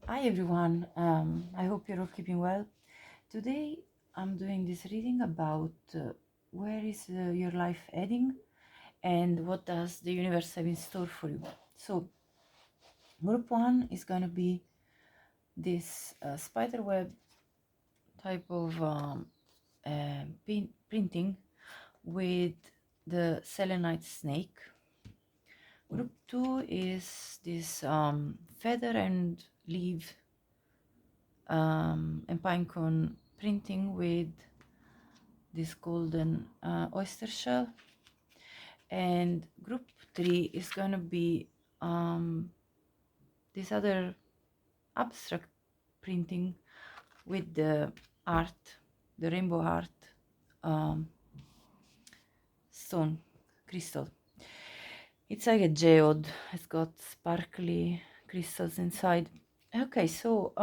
Hi everyone, I hope you're all keeping well. Today I'm doing this reading about where is your life heading and what does the universe have in store for you. So, group one is going to be this spider web type of printing with the selenite snake. Group two is this feather and leaf and pinecone printing with this golden oyster shell. And group three is going to be this other abstract printing with the art, the rainbow art stone crystal. It's like a geode. It's got sparkly crystals inside. Okay, so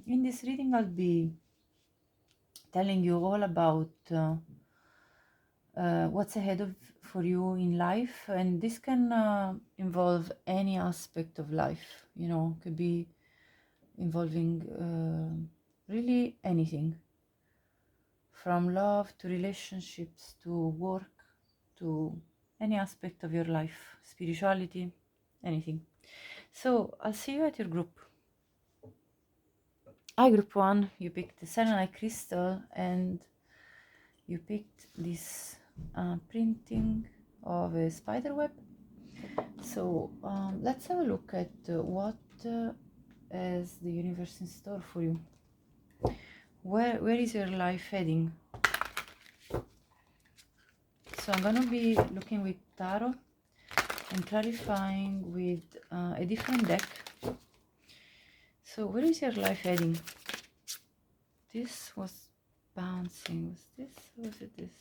in this reading I'll be telling you all about what's ahead of for you in life, and this can involve any aspect of life. Could be involving really anything, from love to relationships to work to any aspect of your life, spirituality, anything. So I'll see you at your group. Hi, group one. You picked the selenite crystal and you picked this printing of a spider web. So let's have a look at what has the universe in store for you. Where is your life heading? So I'm gonna be looking with tarot and clarifying with a different deck. So where is your life heading? This was bouncing. Was this? Or was it this?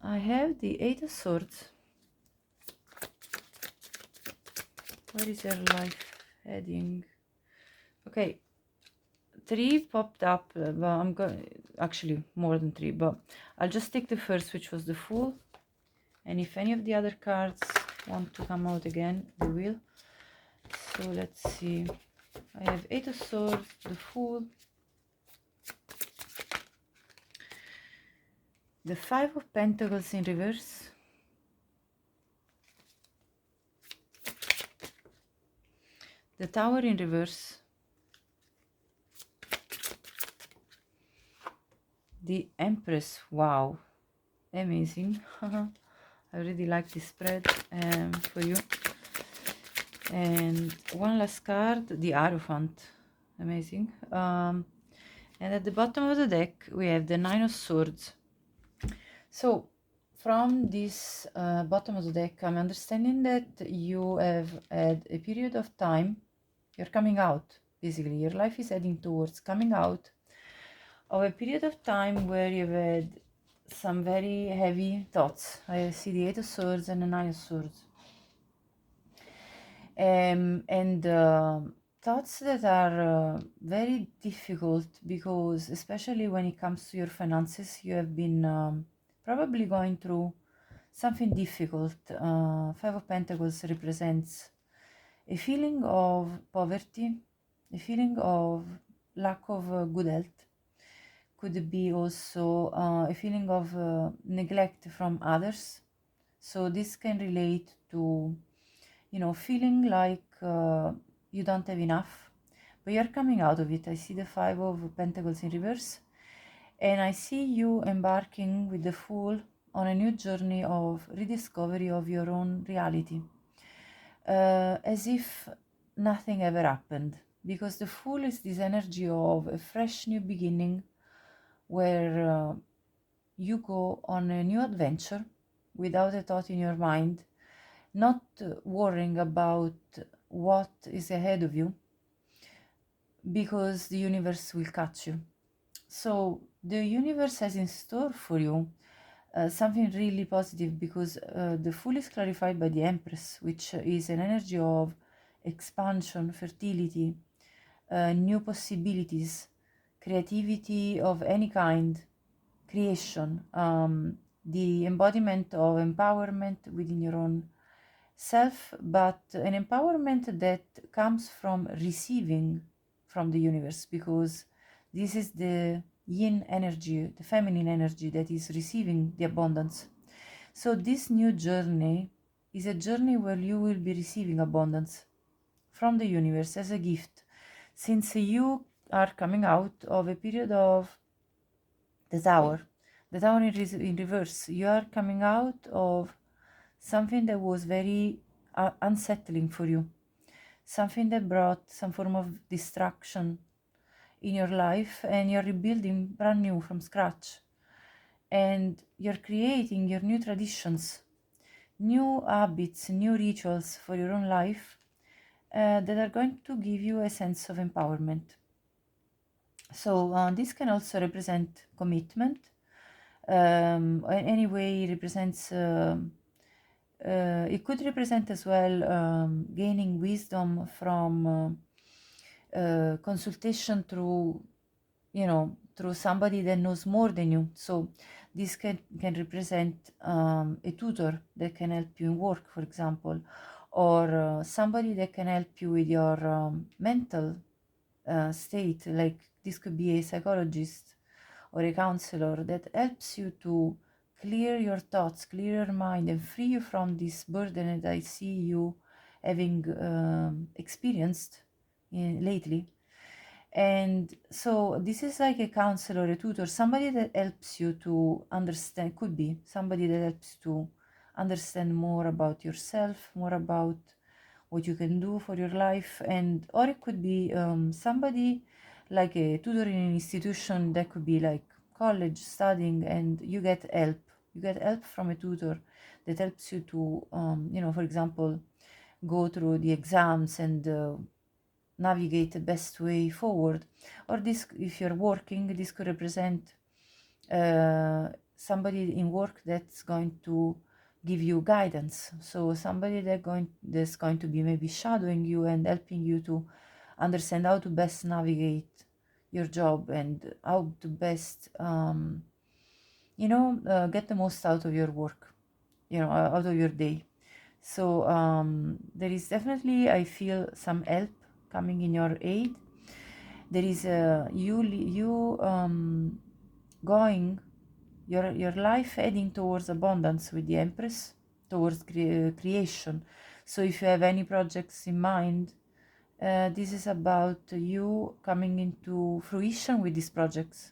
I have the Eight of Swords. Where is your life heading? Okay, 3 popped up, but I'm going actually more than 3, but I'll just take the first, which was the Fool, and if any of the other cards want to come out again, they will. So let's see. I have Eight of Swords, the Fool, the Five of Pentacles in reverse, the Tower in reverse, the Empress. Wow, amazing. I really like this spread for you. And one last card, the Hierophant. Amazing. And at the bottom of the deck we have the Nine of Swords. So from this bottom of the deck, I'm understanding that you have had a period of time, you're coming out, basically your life is heading towards coming out of a period of time where you've had some very heavy thoughts. I see the Eight of Swords and the Nine of Swords. And thoughts that are very difficult, because especially when it comes to your finances, you have been probably going through something difficult. Five of Pentacles represents a feeling of poverty, a feeling of lack of good health. Could be also a feeling of neglect from others. So this can relate to feeling like you don't have enough, but you're coming out of it. I see the Five of Pentacles in reverse, and I see you embarking with the Fool on a new journey of rediscovery of your own reality, as if nothing ever happened, because the Fool is this energy of a fresh new beginning where you go on a new adventure without a thought in your mind, not worrying about what is ahead of you, because the universe will catch you. So the universe has in store for you something really positive, because the Fool is clarified by the Empress, which is an energy of expansion, fertility, new possibilities, creativity of any kind, creation, the embodiment of empowerment within your own self, but an empowerment that comes from receiving from the universe, because this is the yin energy, the feminine energy that is receiving the abundance. So this new journey is a journey where you will be receiving abundance from the universe as a gift, since you are coming out of a period of the tower, the tower in reverse. You are coming out of something that was very unsettling for you, something that brought some form of distraction in your life, and you're rebuilding brand new from scratch. And you're creating your new traditions, new habits, new rituals for your own life that are going to give you a sense of empowerment. So this can also represent commitment. Anyway, represents. It could represent as well gaining wisdom from consultation through, through somebody that knows more than you. So this can represent a tutor that can help you in work, for example, or somebody that can help you with your mental state. Like this could be a psychologist or a counselor that helps you to clear your thoughts, clear your mind, and free you from this burden that I see you having experienced lately. And so this is like a counselor, a tutor, somebody that helps you to understand, could be somebody that helps you to understand more about yourself, more about what you can do for your life. And or it could be somebody like a tutor in an institution, that could be like college studying, and you get help from a tutor that helps you to for example, go through the exams and navigate the best way forward. Or this, if you're working, this could represent somebody in work that's going to give you guidance. So somebody that's going to be maybe shadowing you and helping you to understand how to best navigate your job, and how to best get the most out of your work, out of your day. So there is definitely, I feel, some help coming in your aid. There is going your life heading towards abundance with the Empress, towards creation. So if you have any projects in mind, this is about you coming into fruition with these projects,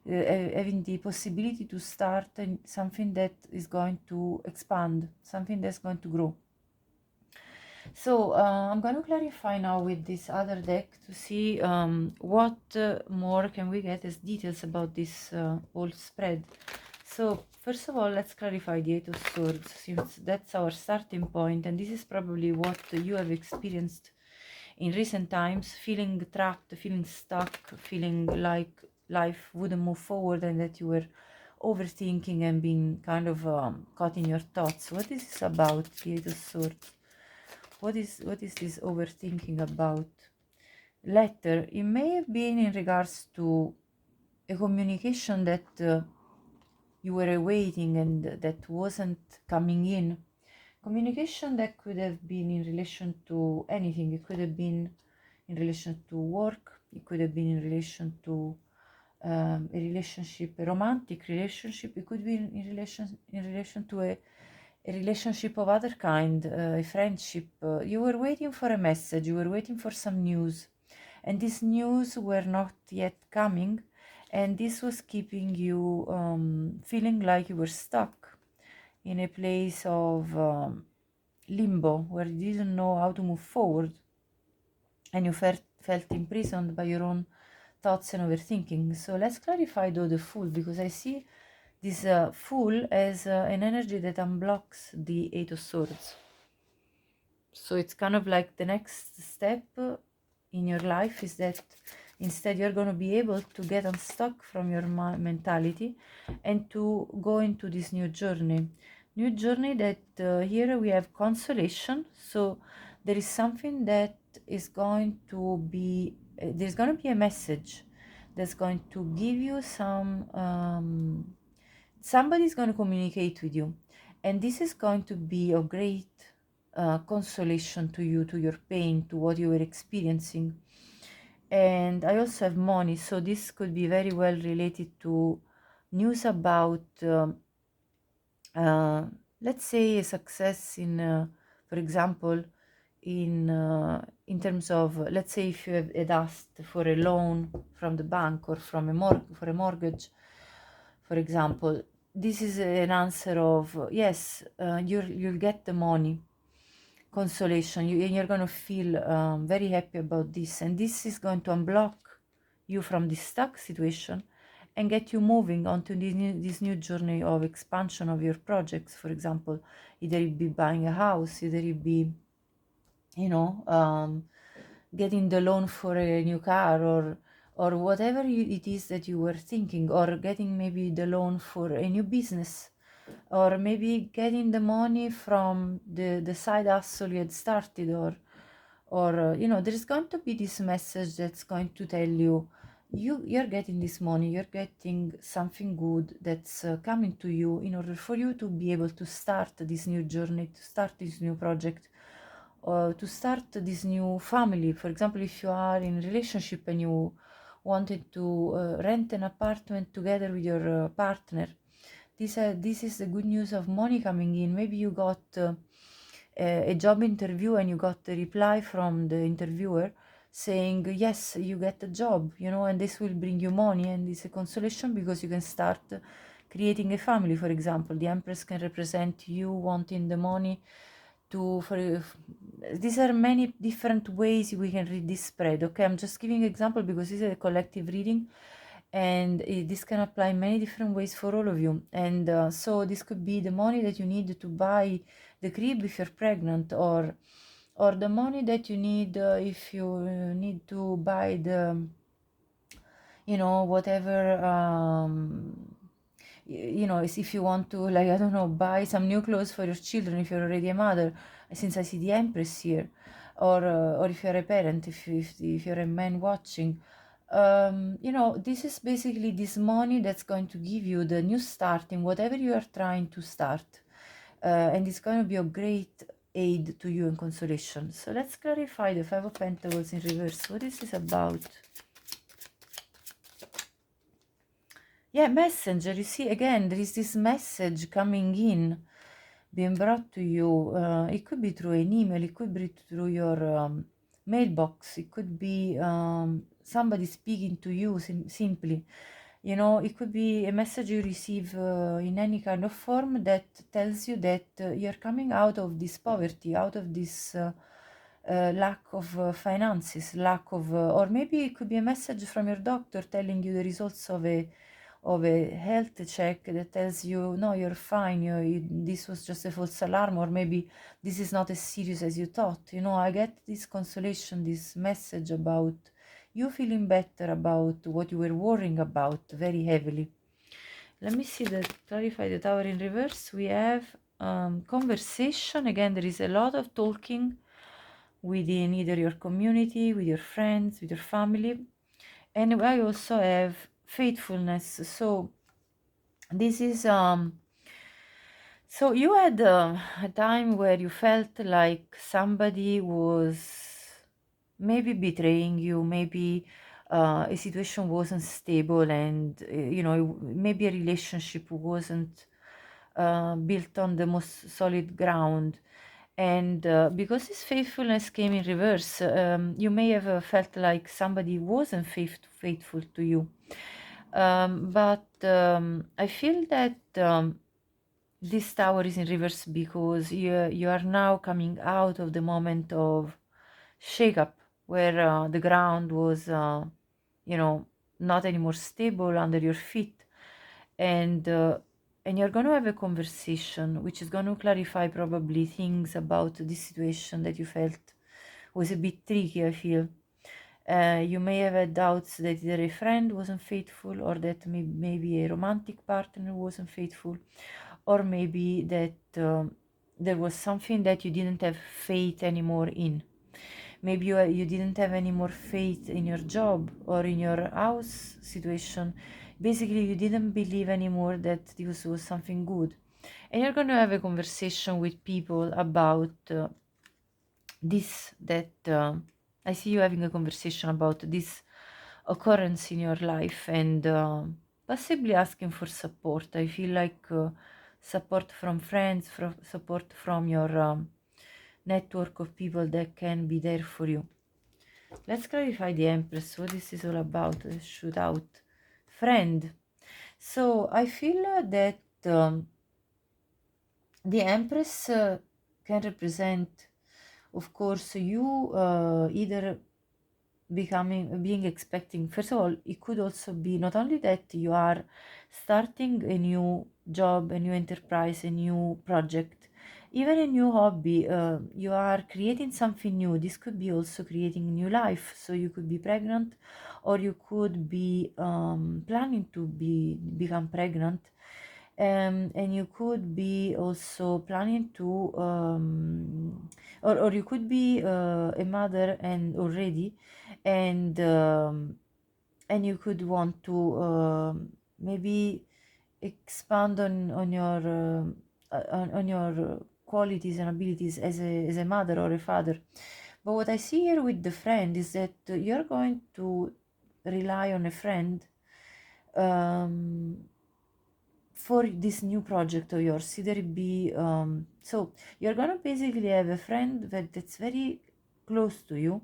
having the possibility to start something that is going to expand, something that's going to grow. So I'm going to clarify now with this other deck to see what more can we get as details about this whole spread. So first of all, let's clarify the Eight of Swords, since that's our starting point, and this is probably what you have experienced in recent times, feeling trapped, feeling stuck, feeling like life wouldn't move forward, and that you were overthinking and being kind of caught in your thoughts. What is this about, the Eight of Swords? What is this overthinking about? Letter. It may have been in regards to a communication that you were awaiting and that wasn't coming in. Communication that could have been in relation to anything. It could have been in relation to work. It could have been in relation to a relationship, a romantic relationship. It could be in relation to a relationship of other kind, a friendship. You were waiting for a message, you were waiting for some news, and these news were not yet coming, and this was keeping you feeling like you were stuck in a place of limbo, where you didn't know how to move forward, and you felt imprisoned by your own thoughts and overthinking. So let's clarify though the Fool, because I see this Fool as an energy that unblocks the Eight of Swords. So it's kind of like the next step in your life is that instead you're going to be able to get unstuck from your mentality and to go into this new journey. New journey that here we have consolation. So there is something that is going to be, there's going to be a message that's going to give you some, somebody's going to communicate with you. And this is going to be of great consolation to you, to your pain, to what you were experiencing. And I also have money, so this could be very well related to news about, uh, let's say, a success in, for example, in terms of, let's say, if you had asked for a loan from the bank or from for a mortgage, for example, this is an answer of yes, you'll get the money, consolation, and you're going to feel very happy about this, and this is going to unblock you from this stuck situation and get you moving onto this new journey of expansion of your projects. For example, either it be buying a house, either it be, you know, getting the loan for a new car, or whatever it is that you were thinking, or getting maybe the loan for a new business, or maybe getting the money from the side hustle you had started, or you know, there's going to be this message that's going to tell you, you're getting this money, you're getting something good that's coming to you in order for you to be able to start this new journey, to start this new project, or to start this new family. For example, if you are in a relationship and you wanted to rent an apartment together with your partner, this is the good news of money coming in. Maybe you got a job interview and you got a reply from the interviewer saying yes, you get a job, you know, and this will bring you money, and it's a consolation because you can start creating a family. For example, the Empress can represent you wanting the money to for these are many different ways we can read this spread. Okay, I'm just giving example because this is a collective reading, and this can apply many different ways for all of you. And so this could be the money that you need to buy the crib if you're pregnant, or the money that you need if you need to buy the, you know, whatever, you know, if you want to, like, I don't know, buy some new clothes for your children if you're already a mother, since I see the Empress here, or if you're a parent, if you're a man watching, you know, this is basically this money that's going to give you the new start in whatever you are trying to start, and it's going to be a great aid to you and consolation. So let's clarify the Five of Pentacles in reverse. What is this about? Yeah, messenger. You see, again, there is this message coming in, being brought to you. It could be through an email, it could be through your mailbox, it could be somebody speaking to you simply. You know, it could be a message you receive in any kind of form that tells you that you're coming out of this poverty, out of this lack of finances, lack of, or maybe it could be a message from your doctor telling you the results of a health check that tells you, no, you're fine, this was just a false alarm, or maybe this is not as serious as you thought. You know, I get this consolation, this message about you feeling better about what you were worrying about very heavily. Let me see that, clarify the Tower in reverse. We have conversation. Again, there is a lot of talking within either your community, with your friends, with your family. And I also have faithfulness. So this is so you had a time where you felt like somebody was maybe betraying you, maybe a situation wasn't stable, and you know, maybe a relationship wasn't built on the most solid ground. And because this faithfulness came in reverse, you may have felt like somebody wasn't faithful to you. But I feel that this tower is in reverse because you are now coming out of the moment of shakeup, where the ground was, you know, not anymore stable under your feet, and you're going to have a conversation which is going to clarify probably things about this situation that you felt was a bit tricky. I feel you may have had doubts that either a friend wasn't faithful, or that maybe a romantic partner wasn't faithful, or maybe that there was something that you didn't have faith anymore in. Maybe you didn't have any more faith in your job or in your house situation. Basically, you didn't believe anymore that this was something good. And you're going to have a conversation with people about this that I see you having a conversation about this occurrence in your life, and possibly asking for support. I feel like support from friends, support from your network of people that can be there for you. Let's clarify the Empress, what this is all about. Shoot out. Friend. So I feel that the Empress can represent, of course, you either being expecting. First of all, it could also be not only that you are starting a new job, a new enterprise, a new project, even a new hobby. You are creating something new. This could be also creating a new life. So you could be pregnant, or you could be planning to become pregnant, and you could be also planning to or you could be a mother and already, and you could want to maybe expand on your on your qualities and abilities as a mother or a father. But what I see here with the friend is that you're going to rely on a friend um, for this new project of yours. Either it be so you're gonna basically have a friend that's very close to you,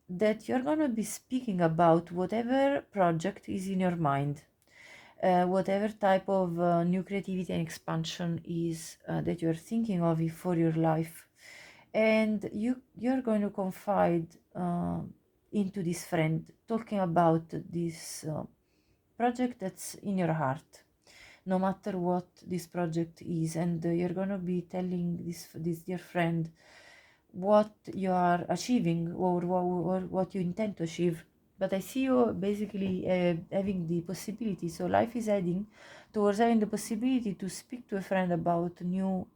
that you're gonna be speaking about whatever project is in your mind, whatever type of new creativity and expansion is that you're thinking of for your life, and you're going to confide into this friend, talking about this project that's in your heart, no matter what this project is, and you're going to be telling this dear friend what you are achieving, or what you intend to achieve. But I see you basically having the possibility, so life is heading towards having the possibility to speak to a friend about new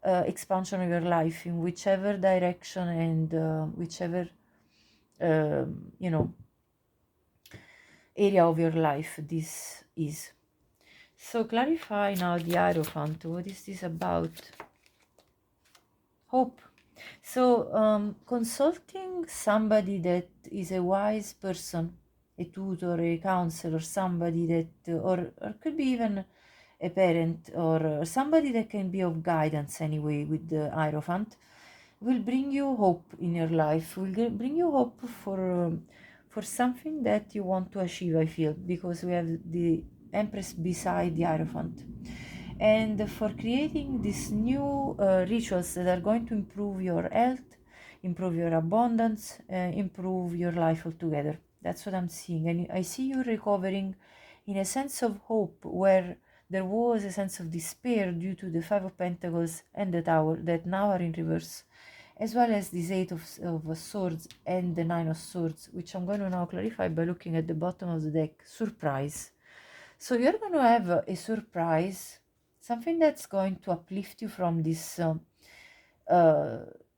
expansion of your life in whichever direction, and whichever you know, area of your life this is. So clarify now the Hierophant. What is this about? Hope. So consulting somebody that is a wise person, a tutor, a counselor, somebody that, or could be even a parent, or somebody that can be of guidance anyway with the Hierophant, will bring you hope in your life, will bring you hope for something that you want to achieve, I feel, because we have the Empress beside the Hierophant. And for creating these new rituals that are going to improve your health, improve your abundance, improve your life altogether. That's what I'm seeing. And I see you recovering in a sense of hope where there was a sense of despair due to the Five of Pentacles and the Tower that now are in reverse, as well as this Eight of Swords and the Nine of Swords, which I'm going to now clarify by looking at the bottom of the deck. Surprise. So you're going to have a surprise, something that's going to uplift you from this uh,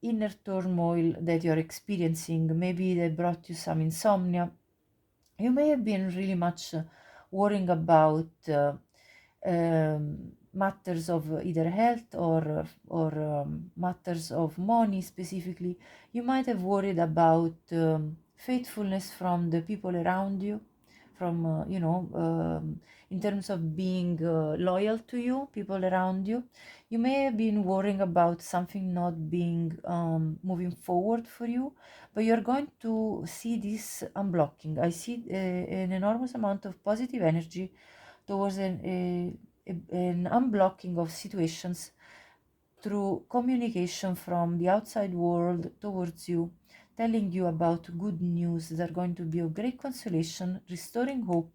inner turmoil that you're experiencing. Maybe they brought you some insomnia. You may have been really much worrying about matters of either health or matters of money specifically. You might have worried about faithfulness from the people around you, from in terms of being loyal to you, people around you. You may have been worrying about something not being moving forward for you, but you're going to see this unblocking. I see an enormous amount of positive energy towards an unblocking of situations through communication from the outside world towards you, telling you about good news that are going to be of great consolation, restoring hope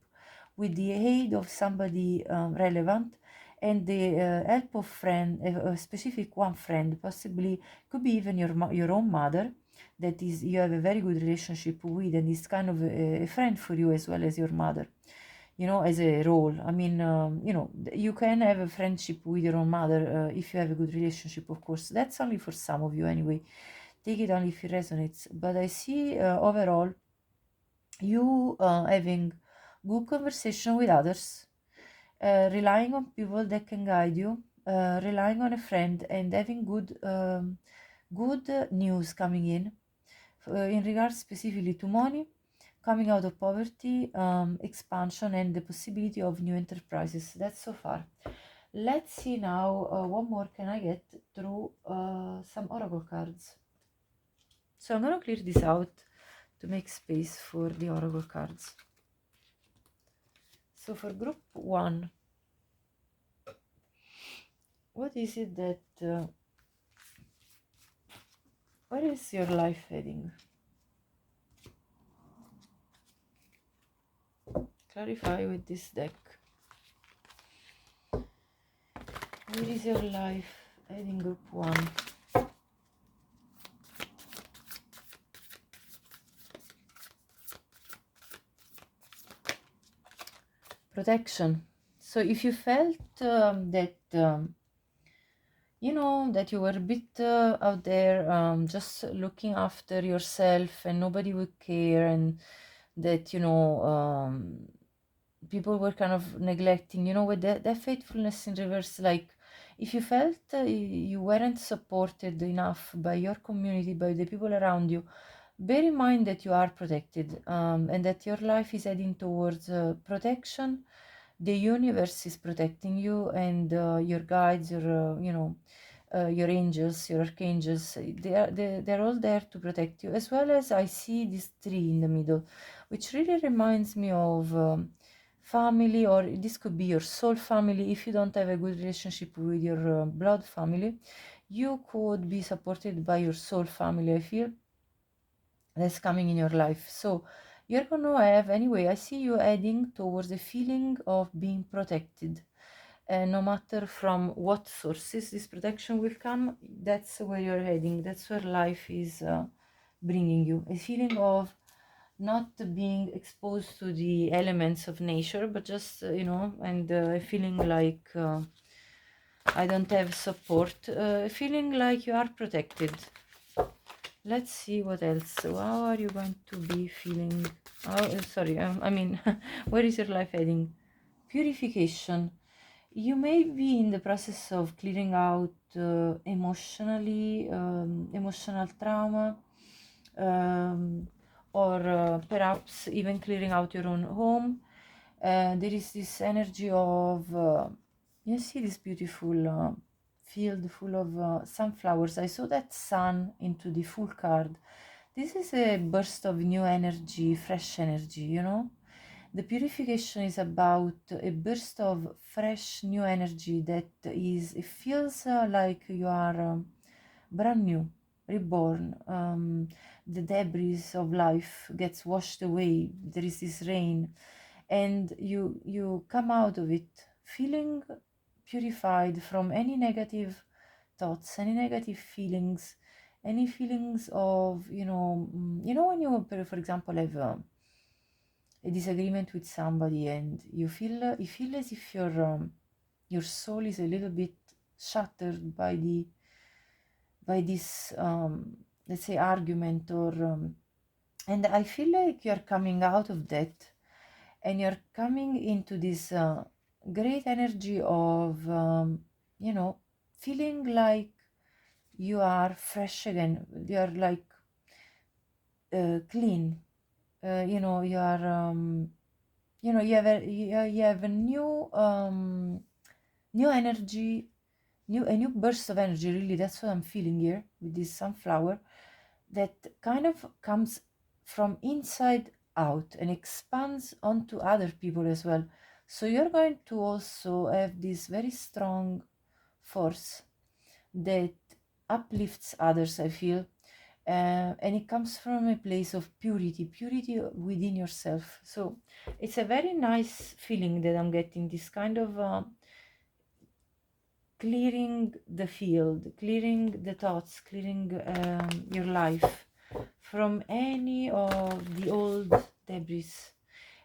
with the aid of somebody relevant, and the help of friend, a specific one friend, possibly could be even your own mother, that is you have a very good relationship with, and is kind of a friend for you as well as your mother, you know, as a role. I mean, you can have a friendship with your own mother if you have a good relationship, of course. That's only for some of you anyway. Take it only if it resonates. But I see overall you having good conversation with others, relying on people that can guide you, relying on a friend, and having good good news coming in regards specifically to money, coming out of poverty, expansion, and the possibility of new enterprises. That's so far. Let's see now, what more can I get through some oracle cards. So I'm going to clear this out to make space for the oracle cards. So for group 1, what is it that, where is your life heading? Clarify with this deck. Where is your life heading, group 1? Protection. So if you felt that you know that you were a bit out there just looking after yourself and nobody would care, and that people were kind of neglecting, with that faithfulness in reverse, like if you felt you weren't supported enough by your community, by the people around you, bear in mind that you are protected, and that your life is heading towards protection. The universe is protecting you, and your guides, your angels, your archangels, they're all there to protect you. As well as I see this tree in the middle, which really reminds me of family, or this could be your soul family. If you don't have a good relationship with your blood family, you could be supported by your soul family, I feel, that's coming in your life. So you're going to have, anyway, I see you heading towards a feeling of being protected. No matter from what sources this protection will come, that's where you're heading. That's where life is bringing you. A feeling of not being exposed to the elements of nature, but just, and a feeling like I don't have support, feeling like you are protected. Let's see what else. How are you going to be feeling? Oh, sorry, I mean, where is your life heading? Purification. You may be in the process of clearing out emotional trauma, or perhaps even clearing out your own home. There is this energy of, you see this beautiful field full of sunflowers. I saw that sun into the full card. This is a burst of new energy, fresh energy, The purification is about a burst of fresh new energy that it feels like you are brand new, reborn. The debris of life gets washed away. There is this rain, and you come out of it feeling purified from any negative thoughts, any negative feelings, any feelings of, when you, for example, have a disagreement with somebody, and you feel as if your soul is a little bit shattered by this, let's say, argument, or and I feel like you're coming out of that, and you're coming into this great energy of feeling like you are fresh again. You're like clean. You are you have a new energy, a new burst of energy. Really, that's what I'm feeling here with this sunflower, that kind of comes from inside out and expands onto other people as well. So you're going to also have this very strong force that uplifts others, I feel, and it comes from a place of purity within yourself. So it's a very nice feeling that I'm getting, this kind of clearing the field, clearing the thoughts, clearing your life from any of the old debris.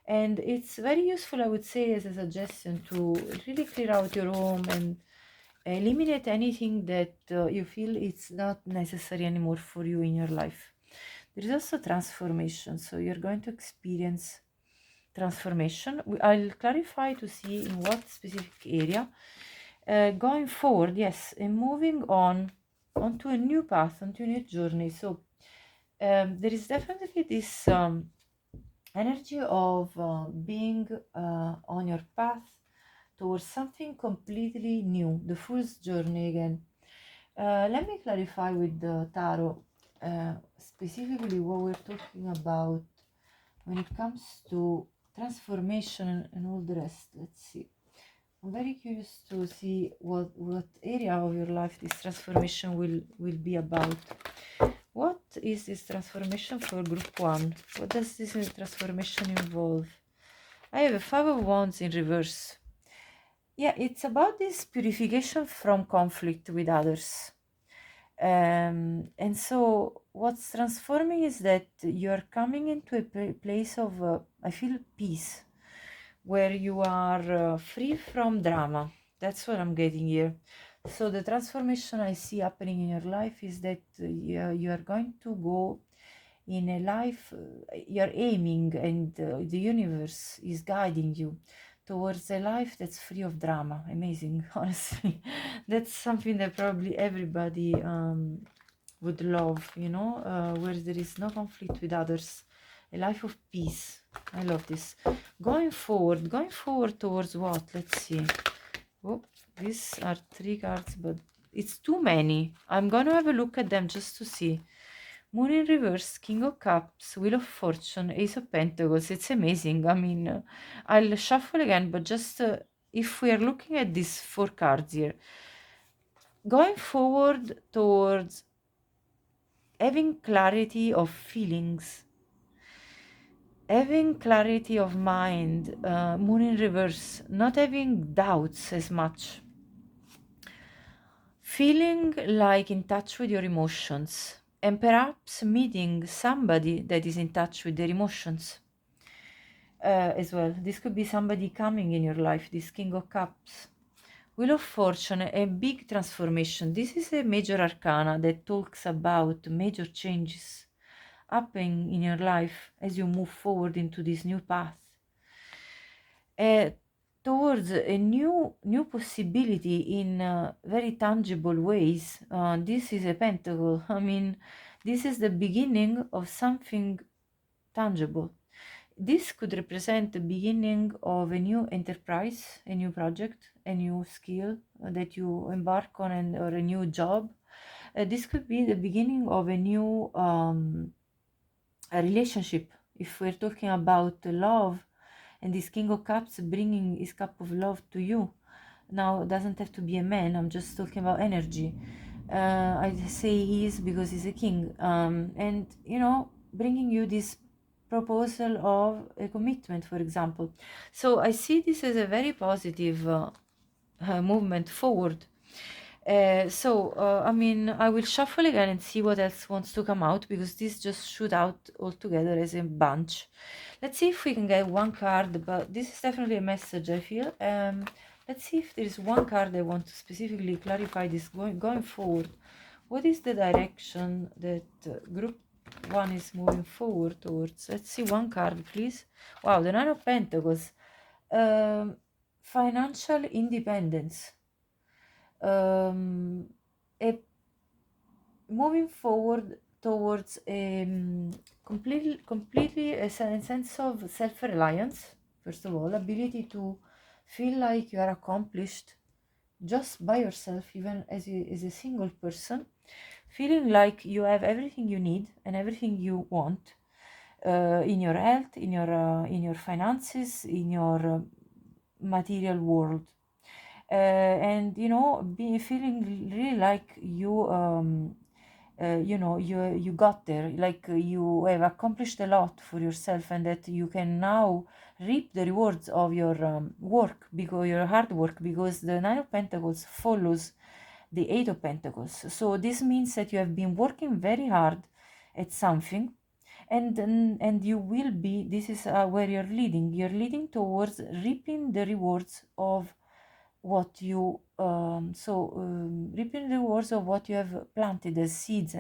And it's very useful, I would say, as a suggestion, to really clear out your home and eliminate anything that you feel it's not necessary anymore for you in your life. There is also transformation, so you're going to experience transformation. I'll clarify to see in what specific area. Going forward, yes, and moving on onto a new path, onto a new journey. So there is definitely this energy of being on your path towards something completely new, the fool's journey again. Let me clarify with the tarot specifically what we're talking about when it comes to transformation and all the rest. Let's see. I'm very curious to see what area of your life this transformation will be about. What is this transformation for group 1? What does this transformation involve? I have a 5 of Wands in reverse. Yeah, it's about this purification from conflict with others. And so what's transforming is that you're coming into a place of, I feel, peace, where you are free from drama. That's what I'm getting here. So the transformation I see happening in your life is that you are going to go in a life, you're aiming, and the universe is guiding you towards a life that's free of drama. Amazing, honestly. That's something that probably everybody would love, you know, where there is no conflict with others, a life of peace. I love this. Going forward towards what? Let's see. Oh, these are 3 cards, but it's too many. I'm gonna have a look at them just to see. Moon in reverse, King of Cups, Wheel of Fortune, Ace of Pentacles. It's amazing. I mean, I'll shuffle again, but just if we are looking at these 4 cards here, going forward towards having clarity of feelings, having clarity of mind, Moon in reverse, not having doubts as much, feeling like in touch with your emotions, and perhaps meeting somebody that is in touch with their emotions as well. This could be somebody coming in your life, this King of Cups. Wheel of Fortune, a big transformation. This is a major arcana that talks about major changes happening in your life as you move forward into this new path. Towards a new possibility in very tangible ways. This is a pentacle. I mean, this is the beginning of something tangible. This could represent the beginning of a new enterprise, a new project, a new skill that you embark on, or a new job. This could be the beginning of a new a relationship. If we're talking about love, and this King of Cups bringing his cup of love to you. Now, it doesn't have to be a man, I'm just talking about energy. I say he is because he's a king. And, you know, bringing you this proposal of a commitment, for example. So I see this as a very positive movement forward. I mean, I will shuffle again and see what else wants to come out, because this just shoot out all together as a bunch. Let's see if we can get one card, but this is definitely a message, I feel. Let's see if there is one card I want to specifically clarify this going forward. What is the direction that group 1 is moving forward towards? Let's see one card, please. Wow, the 9 of Pentacles. Financial independence. A moving forward towards completely a sense of self-reliance. First of all, ability to feel like you are accomplished just by yourself, even as a single person, feeling like you have everything you need and everything you want in your health, in your finances, in your material world. And you know, feeling really like you got there, like you have accomplished a lot for yourself, and that you can now reap the rewards of your work, because your hard work, because the 9 of Pentacles follows the 8 of Pentacles. So this means that you have been working very hard at something, and you will be, this is where you're leading towards reaping the rewards of what you reaping the rewards of what you have planted as seeds,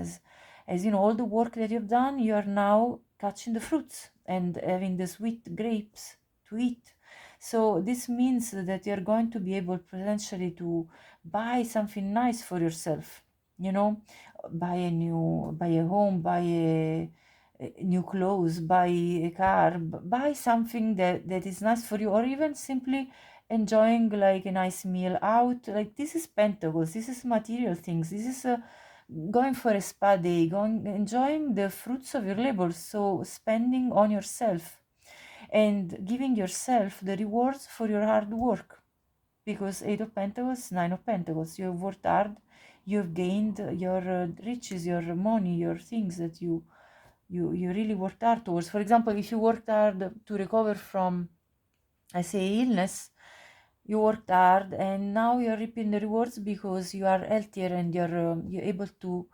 as you know, all the work that you've done, you are now catching the fruits and having the sweet grapes to eat. So this means that you're going to be able potentially to buy something nice for yourself, you know, buy a home, buy a new clothes, buy a car, buy something that is nice for you, or even simply enjoying like a nice meal out. Like, this is pentacles, this is material things, this is going for a spa day, going enjoying the fruits of your labor, so spending on yourself and giving yourself the rewards for your hard work, because Eight of Pentacles, Nine of Pentacles, you have worked hard, you've gained your riches, your money, your things that you really worked hard towards. For example, if you worked hard to recover from, I say, illness, you worked hard and now you're reaping the rewards because you are healthier and you're able to,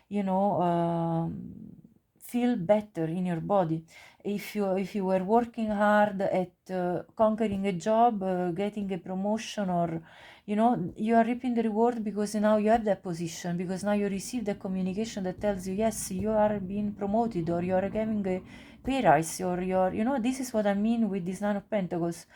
you know, feel better in your body. If you were working hard at conquering a job, getting a promotion, or you are reaping the reward because now you have that position, because now you receive the communication that tells you, yes, you are being promoted, or you are getting a pay rise, or this is what I mean with this Nine of Pentacles.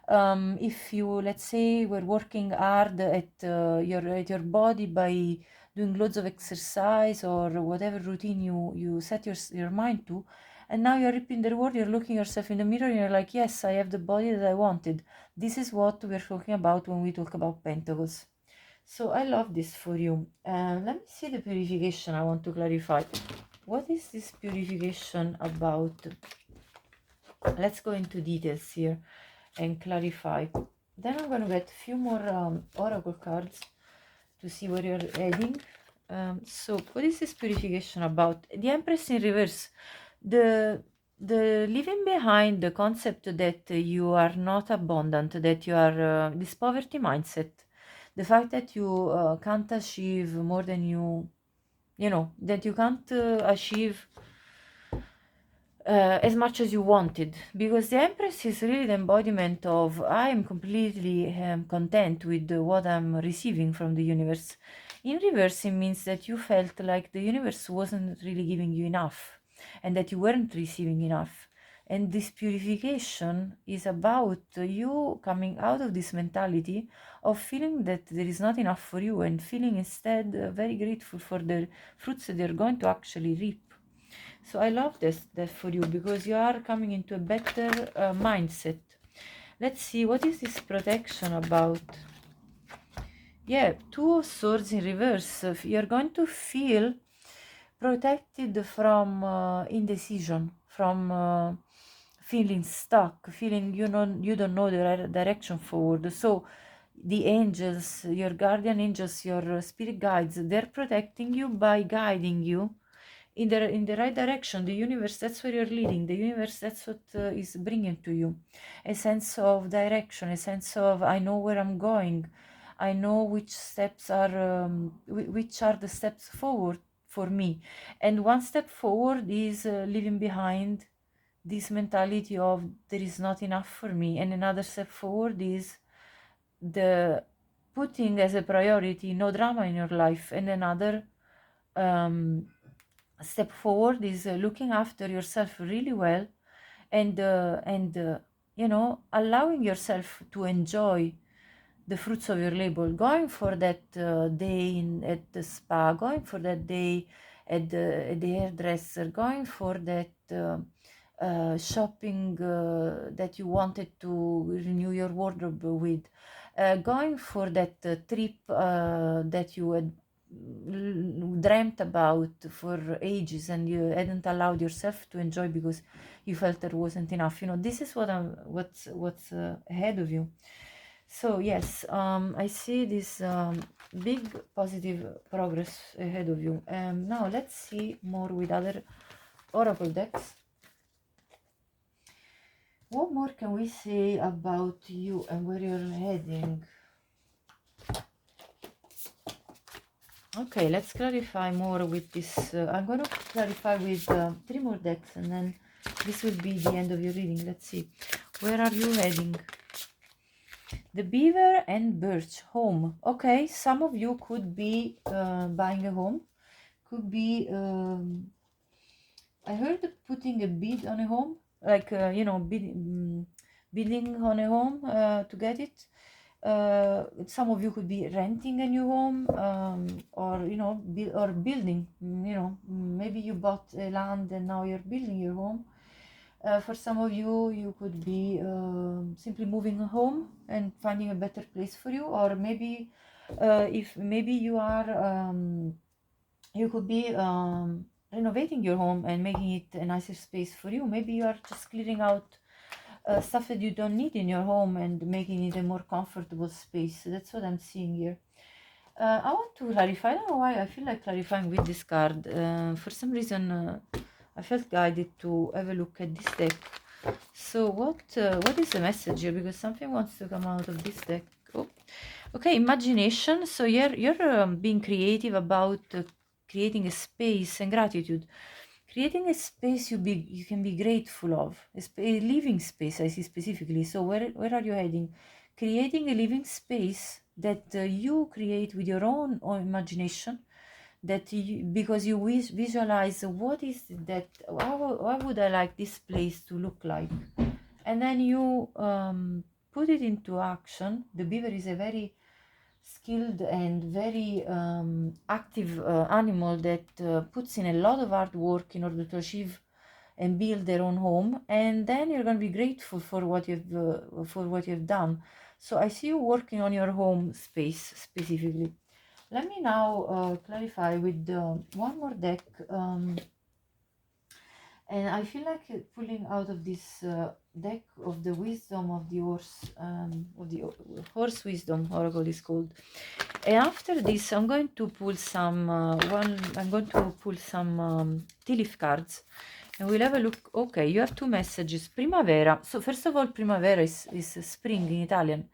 If you, let's say, were working hard at your body by doing loads of exercise or whatever routine you set your mind to, and now you're reaping the reward, you're looking yourself in the mirror and you're like, yes, I have the body that I wanted. This is what we're talking about when we talk about pentacles. So I love this for you. Let me see the purification. I want to clarify, what is this purification about? Let's go into details here and clarify. Then I'm going to get a few more oracle cards to see where you're heading. So what is this purification about? The Empress in reverse. The leaving behind the concept that you are not abundant, that you are this poverty mindset, the fact that you can't achieve more than that you can't achieve as much as you wanted, because the Empress is really the embodiment of, I am completely content with what I'm receiving from the universe. In reverse, it means that you felt like the universe wasn't really giving you enough and that you weren't receiving enough. And this purification is about you coming out of this mentality of feeling that there is not enough for you, and feeling instead very grateful for the fruits that you're going to actually reap. So I love that for you, because you are coming into a better mindset. Let's see, what is this protection about? Yeah, Two of Swords in reverse. You're going to feel protected from indecision, from feeling stuck, feeling you don't know the direction forward. So the angels, your guardian angels, your spirit guides, they're protecting you by guiding you in the right direction. The universe, that's where you're leading. The universe, that's what is bringing to you a sense of direction, a sense of, I know where I'm going, I know which steps are which are the steps forward for me. And one step forward is leaving behind this mentality of there is not enough for me, and another step forward is the putting as a priority no drama in your life, and another um, step forward is looking after yourself really well, and allowing yourself to enjoy the fruits of your labor, going for that day at the spa, going for that day at the hairdresser, going for that shopping that you wanted to renew your wardrobe with, going for that trip that you had dreamt about for ages and you hadn't allowed yourself to enjoy because you felt there wasn't enough. This is what's ahead of you. So yes, I see this big positive progress ahead of you. Now let's see more with other oracle decks. What more can we say about you and where you're heading? Okay, let's clarify more with this. I'm going to clarify with 3 more decks, and then this will be the end of your reading. Let's see. Where are you heading? The beaver and birch, home. Okay, some of you could be buying a home. Could be, I heard putting a bid on a home, like, bidding on a home to get it. Some of you could be renting a new home, or or building. Maybe you bought a land and now you're building your home. For some of you, you could be simply moving home and finding a better place for you, or maybe if maybe you could be renovating your home and making it a nicer space for you. Maybe you are just clearing out stuff that you don't need in your home and making it a more comfortable space. That's what I'm seeing here. I want to clarify. I don't know why I feel like clarifying with this card. For some reason, I felt guided to have a look at this deck. So what is the message here? Because something wants to come out of this deck. Oh, okay, imagination. So you're being creative about creating a space and gratitude. Creating a space you can be grateful of, a living space. I see specifically. So where are you heading? Creating a living space that you create with your own imagination, that because you visualize what is that, how would I like this place to look like, and then you put it into action. The beaver is a very skilled and very active animal that puts in a lot of hard work in order to achieve and build their own home, and then you're going to be grateful for what you've done. So I see you working on your home space specifically. Let me now clarify with one more deck, and I feel like pulling out of this deck of the wisdom of the horse wisdom oracle is called. And after this, I'm going to pull some tea leaf cards, and we'll have a look. Okay, you have two messages. Primavera. So first of all, primavera is spring in Italian.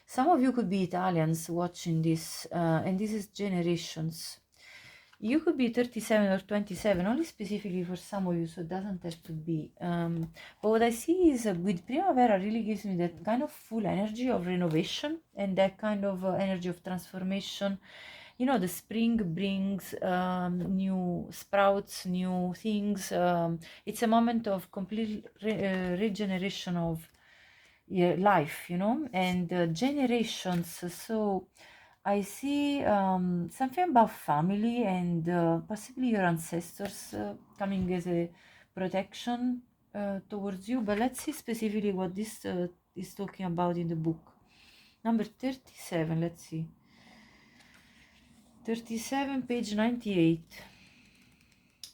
Some of you could be Italians watching this, and this is generations. You could be 37 or 27, only specifically for some of you, so it doesn't have to be. But what I see is with Primavera really gives me that kind of full energy of renovation and that kind of energy of transformation. The spring brings new sprouts, new things. It's a moment of complete regeneration of life, and generations. So I see something about family and possibly your ancestors coming as a protection towards you. But let's see specifically what this is talking about in the book. Number 37, let's see. 37, page 98.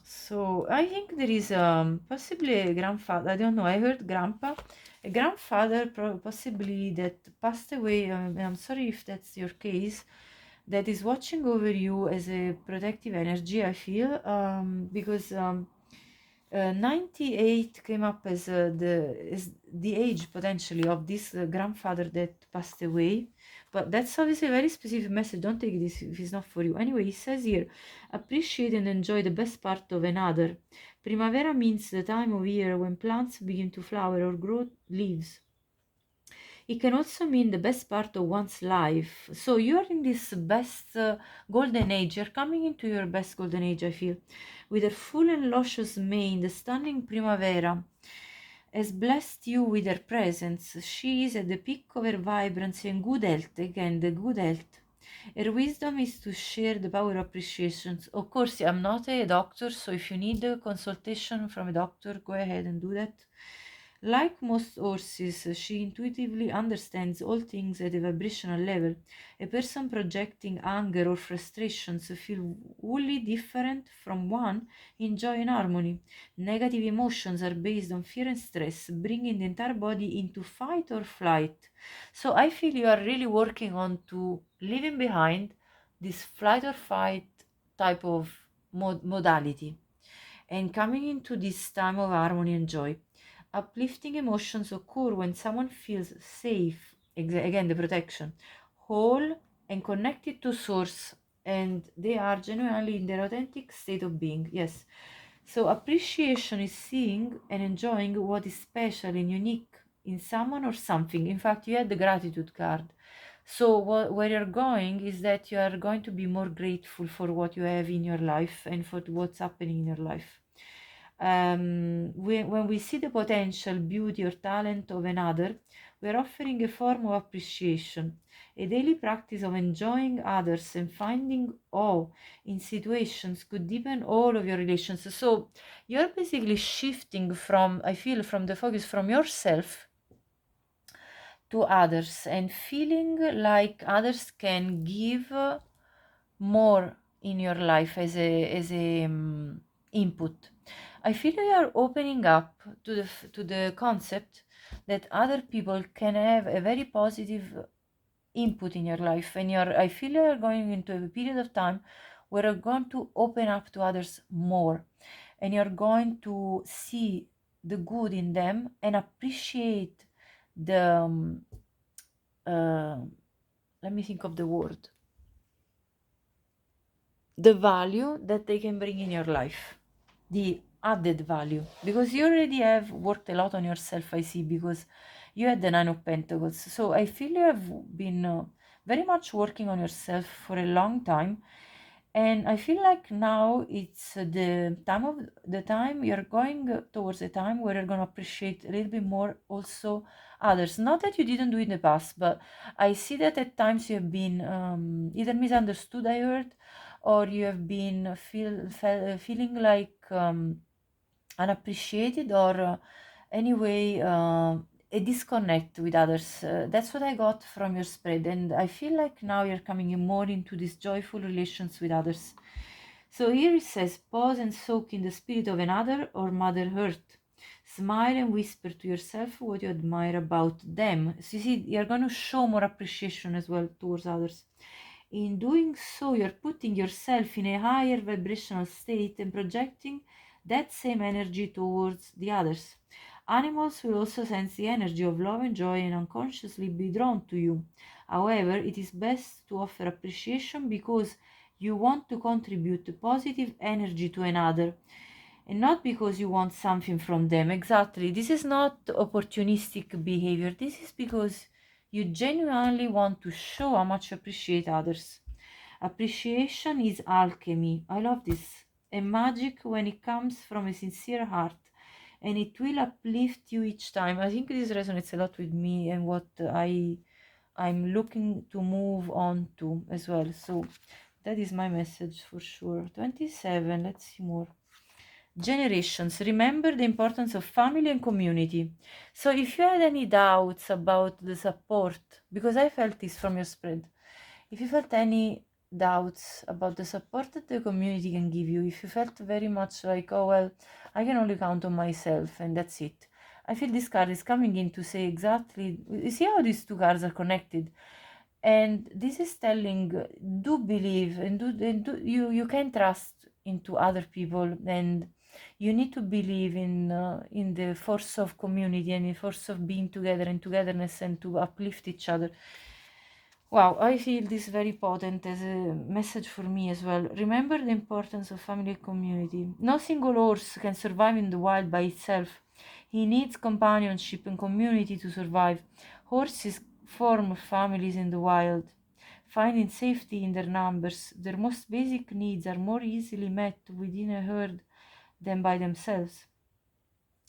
So I think there is possibly a grandfather. I don't know. I heard grandpa, a grandfather possibly that passed away. I'm sorry if that's your case. That is watching over you as a protective energy. I feel because 98 came up as the age potentially of this grandfather that passed away. But that's obviously a very specific message. Don't take this if it's not for you. Anyway, he says here, appreciate and enjoy the best part of another. Primavera means the time of year when plants begin to flower or grow leaves. It can also mean the best part of one's life. So you're in this best golden age. You're coming into your best golden age, I feel. With her full and luscious mane, the stunning Primavera has blessed you with her presence. She is at the peak of her vibrancy and good health. Again, the good health. Her wisdom is to share the power of appreciation. Of course, I'm not a doctor, so if you need a consultation from a doctor, go ahead and do that. Like most horses, she intuitively understands all things at a vibrational level. A person projecting anger or frustrations feel wholly different from one in joy and harmony. Negative emotions are based on fear and stress, bringing the entire body into fight or flight. So I feel you are really working on to leaving behind this flight or fight type of modality and coming into this time of harmony and joy. Uplifting emotions occur when someone feels safe, again, the protection, whole, and connected to source, and they are genuinely in their authentic state of being. Yes. So, appreciation is seeing and enjoying what is special and unique in someone or something. In fact, you had the gratitude card. So, where you're going is that you are going to be more grateful for what you have in your life and for what's happening in your life. When we see the potential, beauty, or talent of another, we are offering a form of appreciation, a daily practice of enjoying others and finding awe in situations could deepen all of your relations. So you're basically shifting from, I feel, from the focus from yourself to others and feeling like others can give more in your life as a input. I feel you are opening up to the concept that other people can have a very positive input in your life, and I feel you are going into a period of time where you're going to open up to others more, and you're going to see the good in them and appreciate the uh, let me think of the word, the value that they can bring in your life, the added value, because you already have worked a lot on yourself, I see, because you had the Nine of Pentacles. So I feel you have been very much working on yourself for a long time, and I feel like now it's the time you're going towards a time where you're going to appreciate a little bit more also others. Not that you didn't do in the past, but I see that at times you have been either misunderstood, I heard, or you have been feeling like unappreciated, or anyway a disconnect with others. That's what I got from your spread, and I feel like now you're coming in more into these joyful relations with others. So here it says, pause and soak in the spirit of another or Mother Earth. Smile and whisper to yourself what you admire about them. So you see, you're going to show more appreciation as well towards others. In doing so, you're putting yourself in a higher vibrational state and projecting that same energy towards the others. Animals will also sense the energy of love and joy and unconsciously be drawn to you. However, it is best to offer appreciation because you want to contribute positive energy to another and not because you want something from them. Exactly. This is not opportunistic behavior. This is because you genuinely want to show how much you appreciate others. Appreciation is alchemy. I love this. And magic when it comes from a sincere heart. And it will uplift you each time. I think this resonates a lot with me and what I'm looking to move on to as well. So that is my message for sure. 27, let's see more. Generations, remember the importance of family and community. So if you had any doubts about the support, because I felt this from your spread, if you felt any doubts about the support that the community can give you, if you felt very much like, oh well, I can only count on myself and that's it, I feel this card is coming in to say exactly, you see how these two cards are connected, and this is telling, do believe and you can trust into other people, and you need to believe in the force of community and the force of being together and togetherness and to uplift each other. Wow, I feel this very potent as a message for me as well. Remember the importance of family and community. No single horse can survive in the wild by itself. He needs companionship and community to survive. Horses form families in the wild, finding safety in their numbers. Their most basic needs are more easily met within a herd than by themselves.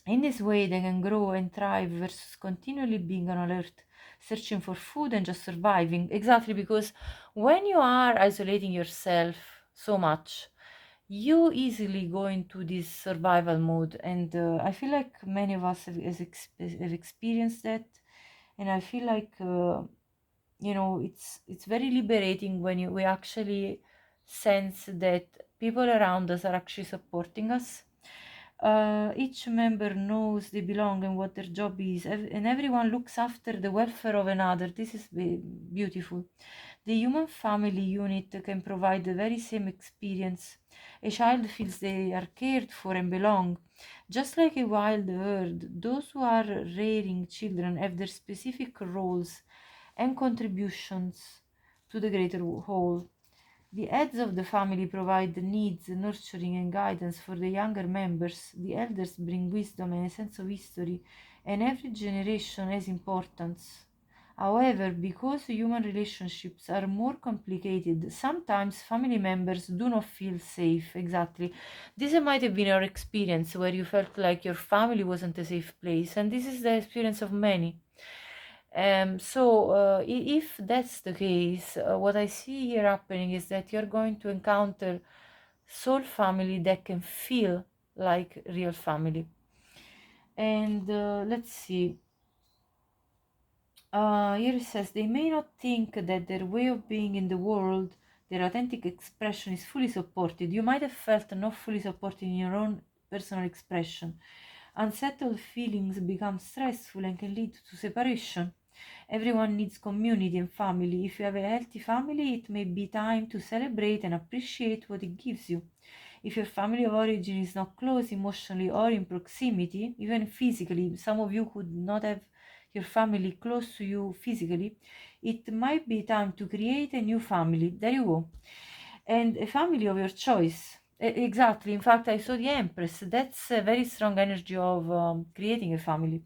In this way, they can grow and thrive versus continually being on alert, searching for food and just surviving. Exactly, because when you are isolating yourself so much, you easily go into this survival mode. And I feel like many of us have experienced that. And I feel like, it's very liberating when we actually sense that people around us are actually supporting us. Each member knows they belong and what their job is, and everyone looks after the welfare of another. This is beautiful. The human family unit can provide the very same experience. A child feels they are cared for and belong. Just like a wild herd, those who are rearing children have their specific roles and contributions to the greater whole. The heads of the family provide the needs, nurturing, and guidance for the younger members. The elders bring wisdom and a sense of history, and every generation has importance. However, because human relationships are more complicated, sometimes family members do not feel safe. Exactly. This might have been your experience where you felt like your family wasn't a safe place, and this is the experience of many. If that's the case, what I see here happening is that you're going to encounter soul family that can feel like real family. And let's see. Here it says they may not think that their way of being in the world, their authentic expression, is fully supported. You might have felt not fully supported in your own personal expression. Unsettled feelings become stressful and can lead to separation. Everyone needs community and family. If you have a healthy family, it may be time to celebrate and appreciate what it gives you. If your family of origin is not close emotionally or in proximity, even physically, some of you could not have your family close to you physically, it might be time to create a new family. There you go. And a family of your choice. Exactly. In fact, I saw the Empress. That's a very strong energy of creating a family.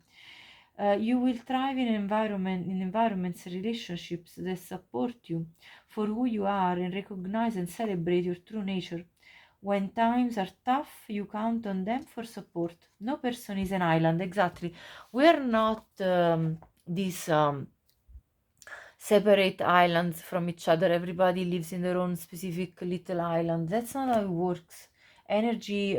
You will thrive in environments, relationships that support you for who you are and recognize and celebrate your true nature. When times are tough, you count on them for support. No person is an island. Exactly. We're not these separate islands from each other. Everybody lives in their own specific little island. That's not how it works. Energy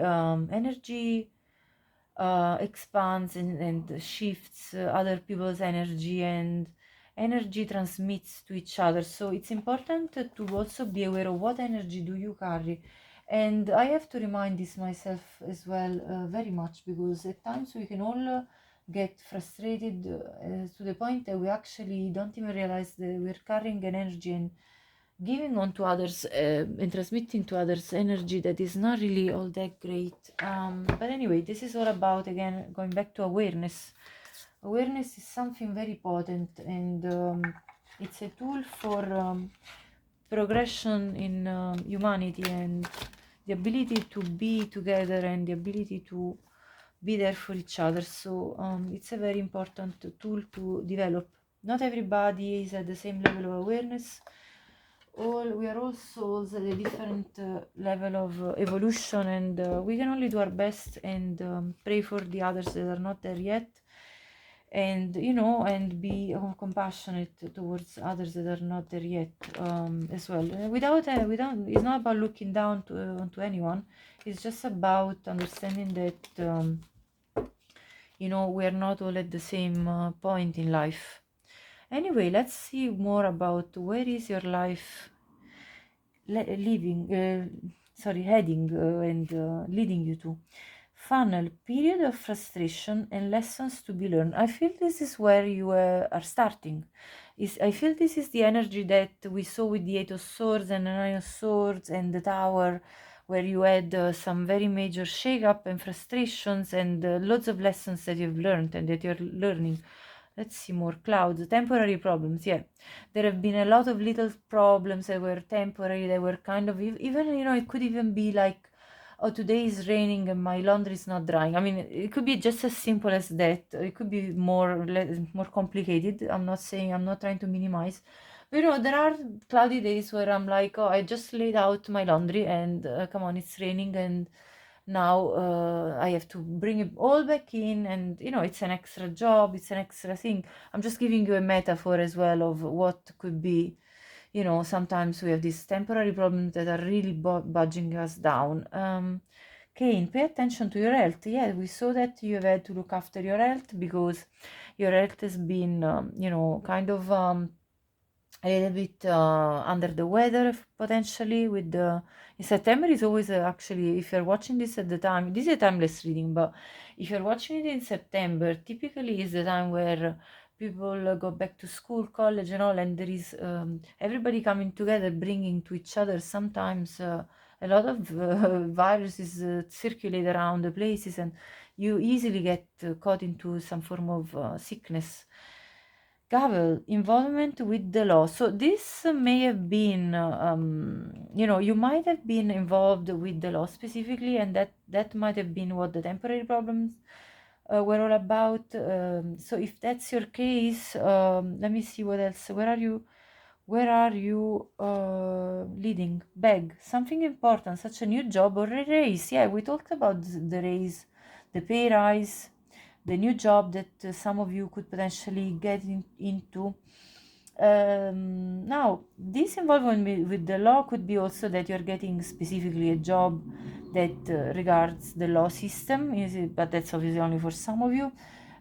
expands and shifts other people's energy, and energy transmits to each other. So it's important to also be aware of what energy do you carry. And I have to remind this myself as well, very much, because at times we can all get frustrated to the point that we actually don't even realize that we're carrying an energy and giving on to others and transmitting to others energy that is not really all that great. But anyway, this is all about, again, going back to awareness. Awareness is something very potent, and it's a tool for progression in humanity, and the ability to be together and the ability to be there for each other. So it's a very important tool to develop. Not everybody is at the same level of awareness. We are all souls at a different level of evolution, and we can only do our best and pray for the others that are not there yet, and and be compassionate towards others that are not there yet, as well. Without it's not about looking down onto anyone. It's just about understanding that we are not all at the same point in life. Anyway, let's see more about where is your life heading and leading you to. Funnel, period of frustration and lessons to be learned. I feel this is where you are starting. I feel this is the energy that we saw with the Eight of Swords and the Nine of Swords and the Tower, where you had some very major shake-up and frustrations and lots of lessons that you've learned and that you're learning. Let's see more. Clouds, temporary problems. Yeah, there have been a lot of little problems that were temporary. They were kind of even it could even be like, oh, today is raining and my laundry is not drying. I mean, it could be just as simple as that. It could be more complicated. I'm not trying to minimize. But there are cloudy days where I'm like, oh, I just laid out my laundry and come on, it's raining, and now I have to bring it all back in, and it's an extra job, it's an extra thing. I'm just giving you a metaphor as well of what could be. Sometimes we have these temporary problems that are really budging us down. Kane, pay attention to your health. Yeah, we saw that you have had to look after your health because your health has been kind of a little bit under the weather potentially. With the in September is always actually, if you're watching this at the time, this is a timeless reading, but if you're watching it in September, typically is the time where people go back to school, college and all, and there is everybody coming together, bringing to each other. Sometimes a lot of viruses circulate around the places, and you easily get caught into some form of sickness. Gavel, involvement with the law. So this may have been, you might have been involved with the law specifically, and that might have been what the temporary problems were all about. So if that's your case, let me see what else. Where are you leading? Beg something important, such a new job or a raise. Yeah, we talked about the raise, the pay rise, the new job that some of you could potentially get into. Now, this involvement with the law could be also that you're getting specifically a job that regards the law system, but that's obviously only for some of you.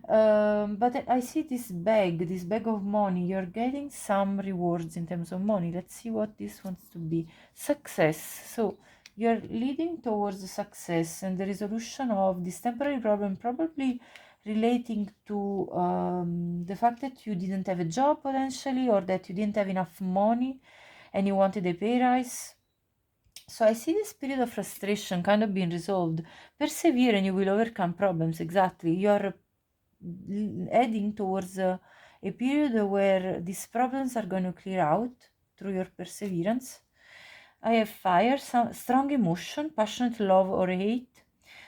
But I see this bag of money. You're getting some rewards in terms of money. Let's see what this wants to be. Success. So you're leading towards success and the resolution of this temporary problem, probably relating to the fact that you didn't have a job potentially, or that you didn't have enough money and you wanted a pay rise. So I see this period of frustration kind of being resolved. Persevere and you will overcome problems. Exactly. You're heading towards a period where these problems are going to clear out through your perseverance. I have fire, some strong emotion, passionate love or hate.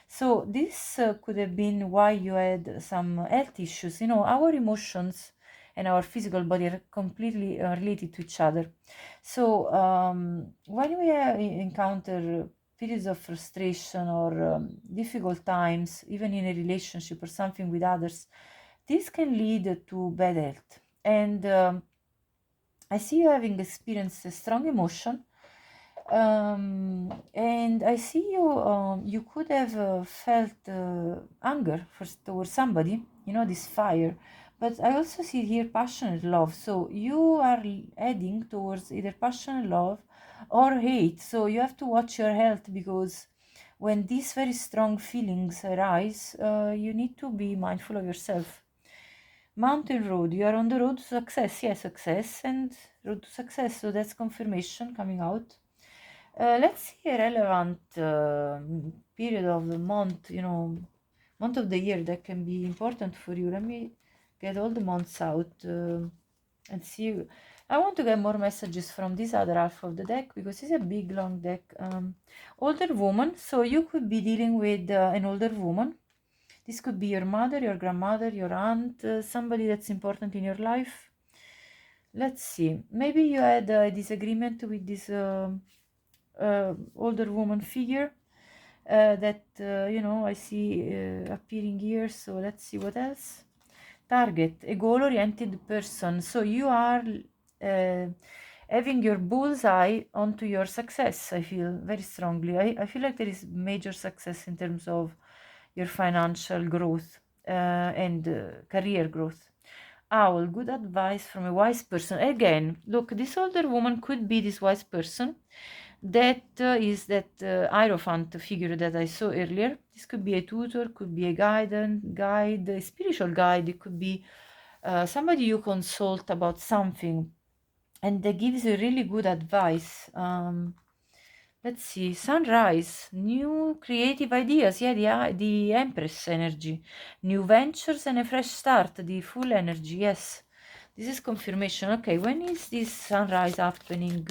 So this could have been why you had some health issues. You know, our emotions and our physical body are completely related to each other. So when we encounter periods of frustration or difficult times, even in a relationship or something with others, this can lead to bad health. And I see you having experienced a strong emotion. And I see you could have felt anger towards somebody, you know, this fire. But I also see here passionate love. So you are heading towards either passionate love or hate. So you have to watch your health, because when these very strong feelings arise, you need to be mindful of yourself. Mountain road, you are on the road to success. Yes, success and road to success. So that's confirmation coming out. Let's see a relevant period of the month, you know, month of the year that can be important for you. Let me get all the months out and see. I want to get more messages from this other half of the deck, because it's a big long deck. Older woman, so you could be dealing with an older woman. This could be your mother, your grandmother, your aunt, somebody that's important in your life. Let's see, maybe you had a disagreement with this older woman figure that you know, I see appearing here. So let's see what else. Target, a goal-oriented person. So you are having your bullseye onto your success. I feel very strongly. I feel like there is major success in terms of your financial growth and career growth. Owl, good advice from a wise person. Again, look, this older woman could be this wise person that is that Hierophant figure that I saw earlier. This could be a tutor, could be a guide, a spiritual guide. It could be somebody you consult about something, and that gives you really good advice. Let's see, sunrise, new creative ideas. Yeah, the Empress energy, new ventures and a fresh start. The full energy. Yes. This is confirmation. Okay, when is this sunrise happening?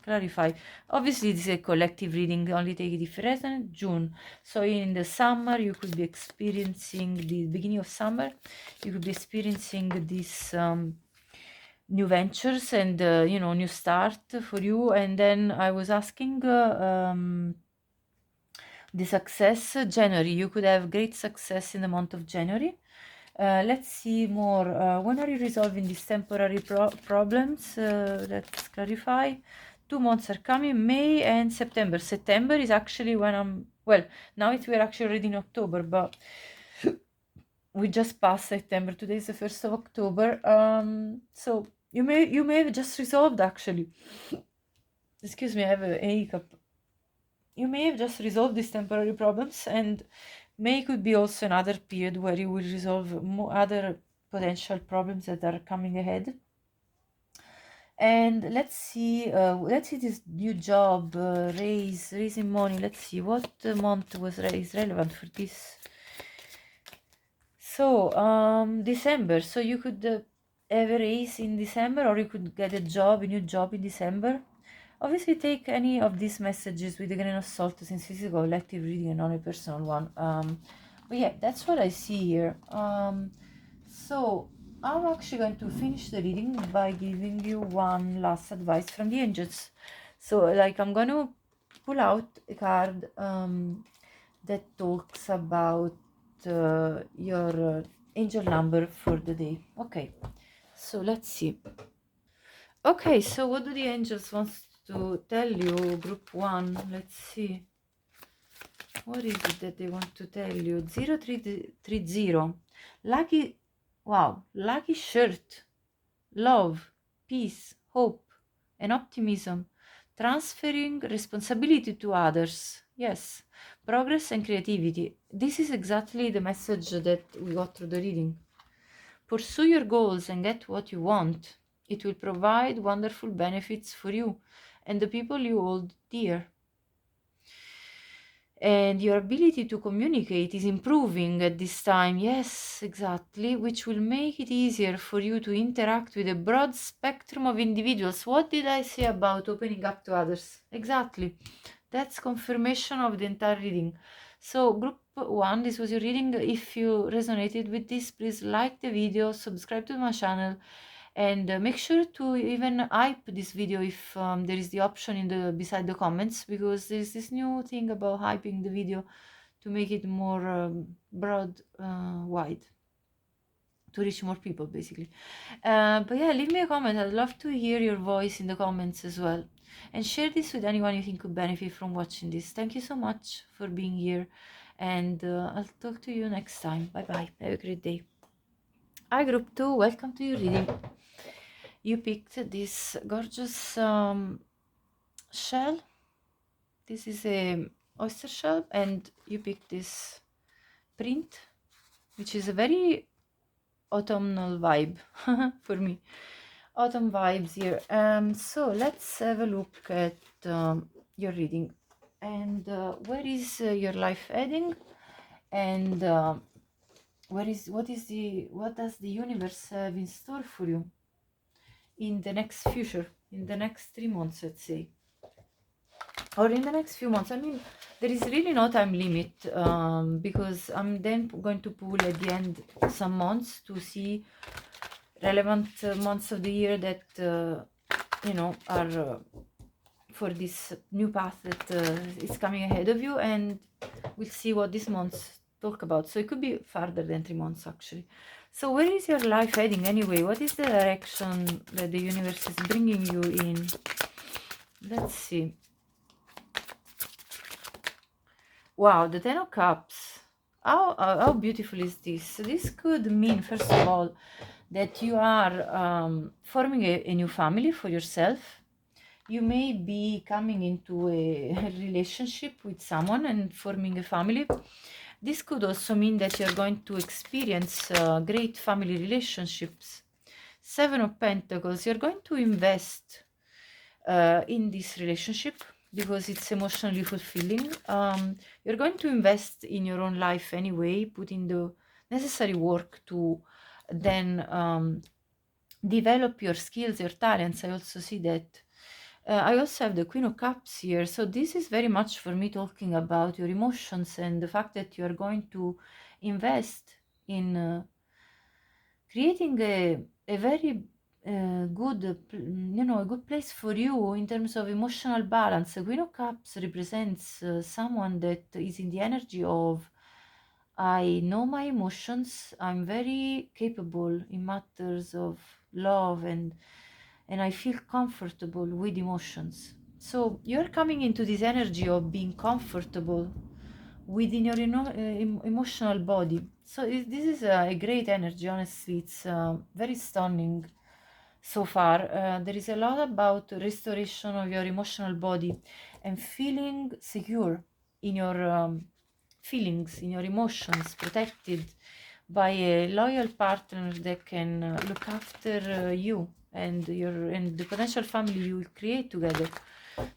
Clarify. Obviously, this is a collective reading. Only take it if resonant. June. So in the summer, you could be experiencing the beginning of summer. You could be experiencing this new ventures and you know, new start for you. And then I was asking the success. January. You could have great success in the month of January. Let's see more. When are you resolving these temporary problems? Let's clarify. 2 months are coming, May and September. September is actually when I'm, well, now we're actually already in October, but we just passed September. Today is the 1st of October. So you may have just resolved, actually. Excuse me, I have a hiccup. You may have just resolved these temporary problems, and May could be also another period where you will resolve other potential problems that are coming ahead. And let's see this new job, raising money. Let's see what month is relevant for this. So December. So you could have a raise in December, or you could get a new job in December. Obviously, take any of these messages with a grain of salt, since this is a collective reading and not a personal one. But yeah, that's what I see here. So I'm actually going to finish the reading by giving you one last advice from the angels. So like I'm going to pull out a card that talks about your angel number for the day. Okay, so let's see. Okay, so what do the angels want to tell you, group 1? Let's see. What is it that they want to tell you? 0330. Lucky, wow, lucky shirt. Love, peace, hope, and optimism. Transferring responsibility to others. Yes. Progress and creativity. This is exactly the message that we got through the reading. Pursue your goals and get what you want. It will provide wonderful benefits for you and the people you hold dear. And your ability to communicate is improving at this time. Yes, exactly, which will make it easier for you to interact with a broad spectrum of individuals. What did I say about opening up to others? Exactly. That's confirmation of the entire reading. So group 1, this was your reading. If you resonated with this, please like the video, subscribe to my channel, and make sure to even hype this video if there is the option in the beside the comments, because there's this new thing about hyping the video to make it more broad wide, to reach more people basically. But yeah, leave me a comment. I'd love to hear your voice in the comments as well, and share this with anyone you think could benefit from watching this. Thank you so much for being here, and I'll talk to you next time. Bye bye, have a great day. Hi group 2, welcome to your reading. You picked this gorgeous shell. This is a oyster shell, and you picked this print, which is a very autumnal vibe for me. Autumn vibes here. So let's have a look at your reading, and where is your life heading, and what does the universe have in store for you in the next future, in the next 3 months, let's say, or in the next few months. I mean, there is really no time limit, because I'm then going to pull at the end some months to see relevant months of the year that you know are for this new path that is coming ahead of you, and we'll see what these months talk about. So it could be farther than 3 months actually. So where is your life heading anyway? What is the direction that the universe is bringing you in? Let's see. Wow, the Ten of Cups. How beautiful is this? This could mean, first of all, that you are forming a new family for yourself. You may be coming into a relationship with someone and forming a family. This could also mean that you're going to experience great family relationships. Seven of Pentacles, you're going to invest in this relationship because it's emotionally fulfilling. You're going to invest in your own life anyway, put in the necessary work to then develop your skills, your talents. I also see that. I also have the Queen of Cups here. So this is very much for me talking about your emotions and the fact that you are going to invest in creating a very good, a good place for you in terms of emotional balance. The Queen of Cups represents someone that is in the energy of, I know my emotions, I'm very capable in matters of love, and I feel comfortable with emotions. So you're coming into this energy of being comfortable within your emotional body. So this is a great energy, honestly. It's very stunning so far. There is a lot about restoration of your emotional body and feeling secure in your feelings, in your emotions, protected by a loyal partner that can look after you and the potential family you will create together.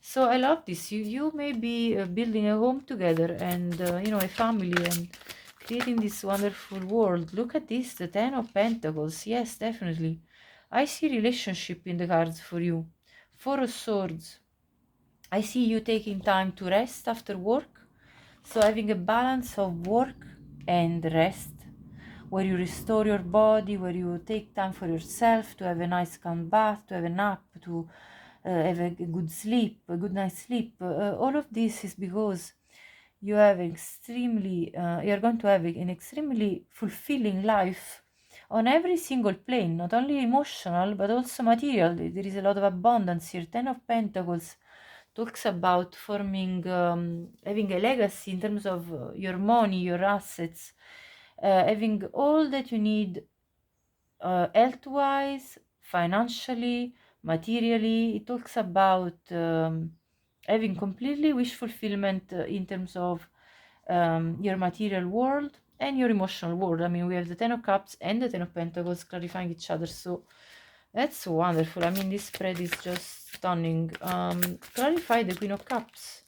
So I love this. You may be building a home together and a family, and creating this wonderful world. Look at this, the Ten of Pentacles. Yes, definitely. I see relationship in the cards for you. Four of Swords. I see you taking time to rest after work. So having a balance of work and rest, where you restore your body, where you take time for yourself to have a nice calm bath, to have a nap, to have a good sleep, a good night's sleep. All of this is because you have you're going to have an extremely fulfilling life on every single plane, not only emotional but also material. There is a lot of abundance here. Ten of Pentacles talks about forming, having a legacy in terms of your money, your assets, having all that you need, health-wise, financially, materially. It talks about having completely wish fulfillment in terms of your material world and your emotional world. I mean, we have the Ten of Cups and the Ten of Pentacles clarifying each other, so that's wonderful. I mean, this spread is just stunning. Clarify the Queen of Cups.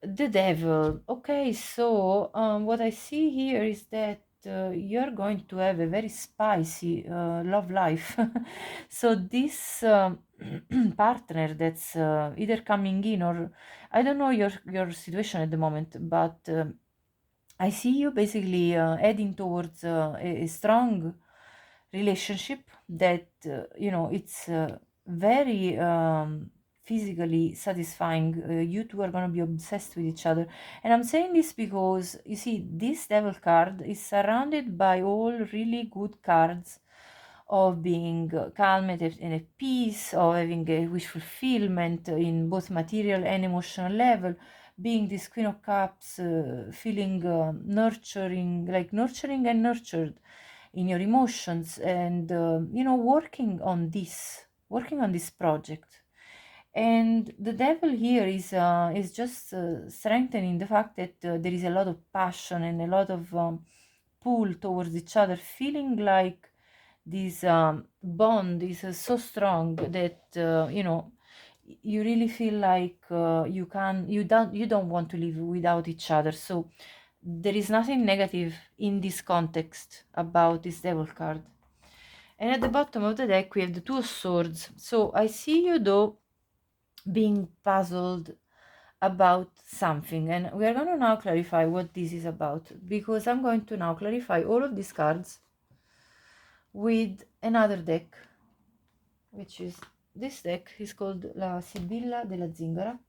The Devil. Okay, so what I see here is that you're going to have a very spicy love life. So this partner that's either coming in, or I don't know your situation at the moment, but I see you basically heading towards a strong relationship that it's very physically satisfying. You two are going to be obsessed with each other, and I'm saying this because you see this Devil card is surrounded by all really good cards of being calm and at peace, of having a wish fulfillment in both material and emotional level, being this Queen of Cups, feeling nurturing, like nurturing and nurtured in your emotions, and working on this project. And the Devil here is just strengthening the fact that there is a lot of passion and a lot of pull towards each other, feeling like this bond is so strong that you really feel like you don't want to live without each other. So there is nothing negative in this context about this Devil card. And at the bottom of the deck we have the Two of Swords. So I see you though being puzzled about something, and we are going to now clarify what this is about, because I'm going to now clarify all of these cards with another deck, which is this deck. Is called La Sibilla della Zingara,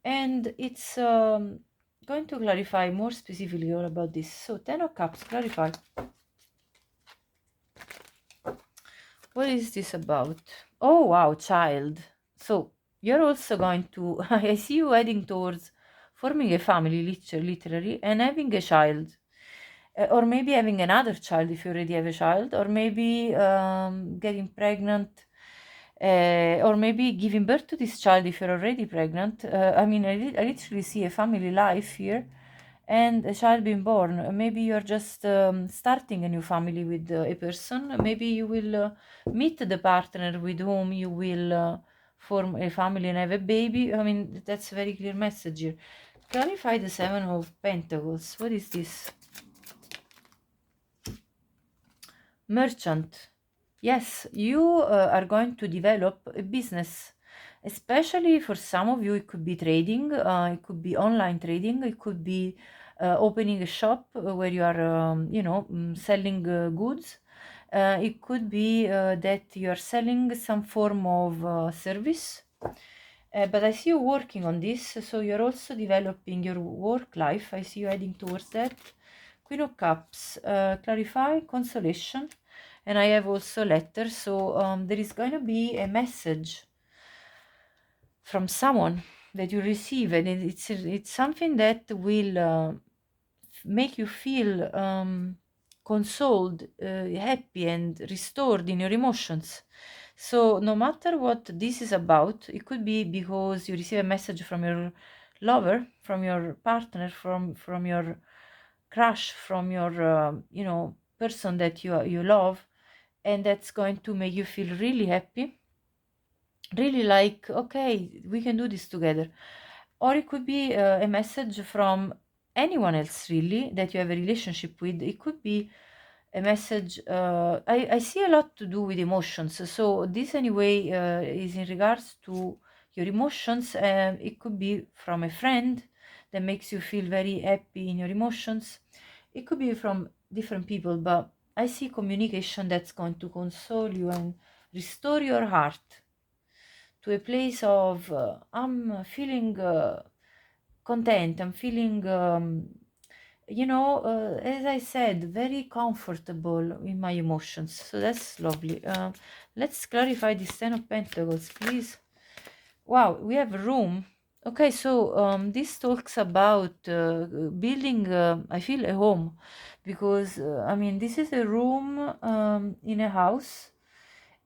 and it's going to clarify more specifically all about this. So Ten of Cups, clarify. What is this about? Oh wow, child. So you're also going to I see you heading towards forming a family, literally, and having a child. Or maybe having another child if you already have a child, or maybe getting pregnant, or maybe giving birth to this child if you're already pregnant. I mean, I literally see a family life here and a child being born. Maybe you're just starting a new family with a person. Maybe you will meet the partner with whom you will form a family and have a baby. I mean, that's a very clear message here. Clarify the Seven of Pentacles. What is this? Merchant. Yes, you are going to develop a business. Especially for some of you, it could be trading, it could be online trading, it could be opening a shop where you are, selling goods. It could be that you are selling some form of service. But I see you working on this, so you're also developing your work life. I see you heading towards that. Queen of Cups, clarify, consolation, and I have also letters. So there is going to be a message from someone that you receive, and it's something that will make you feel consoled, happy, and restored in your emotions. So no matter what this is about, it could be because you receive a message from your lover, from your partner, from your crush, from your person that you love, and that's going to make you feel really happy, really like, okay, we can do this together. Or it could be a message from anyone else really that you have a relationship with. It could be a message, I see a lot to do with emotions, so this anyway is in regards to your emotions. It could be from a friend that makes you feel very happy in your emotions. It could be from different people, but I see communication that's going to console you and restore your heart to a place of I'm feeling content, I'm feeling, as I said, very comfortable in my emotions. So that's lovely. Let's clarify this Ten of Pentacles, please. Wow, we have a room. Okay, so this talks about building, I feel, a home, because I mean, this is a room in a house,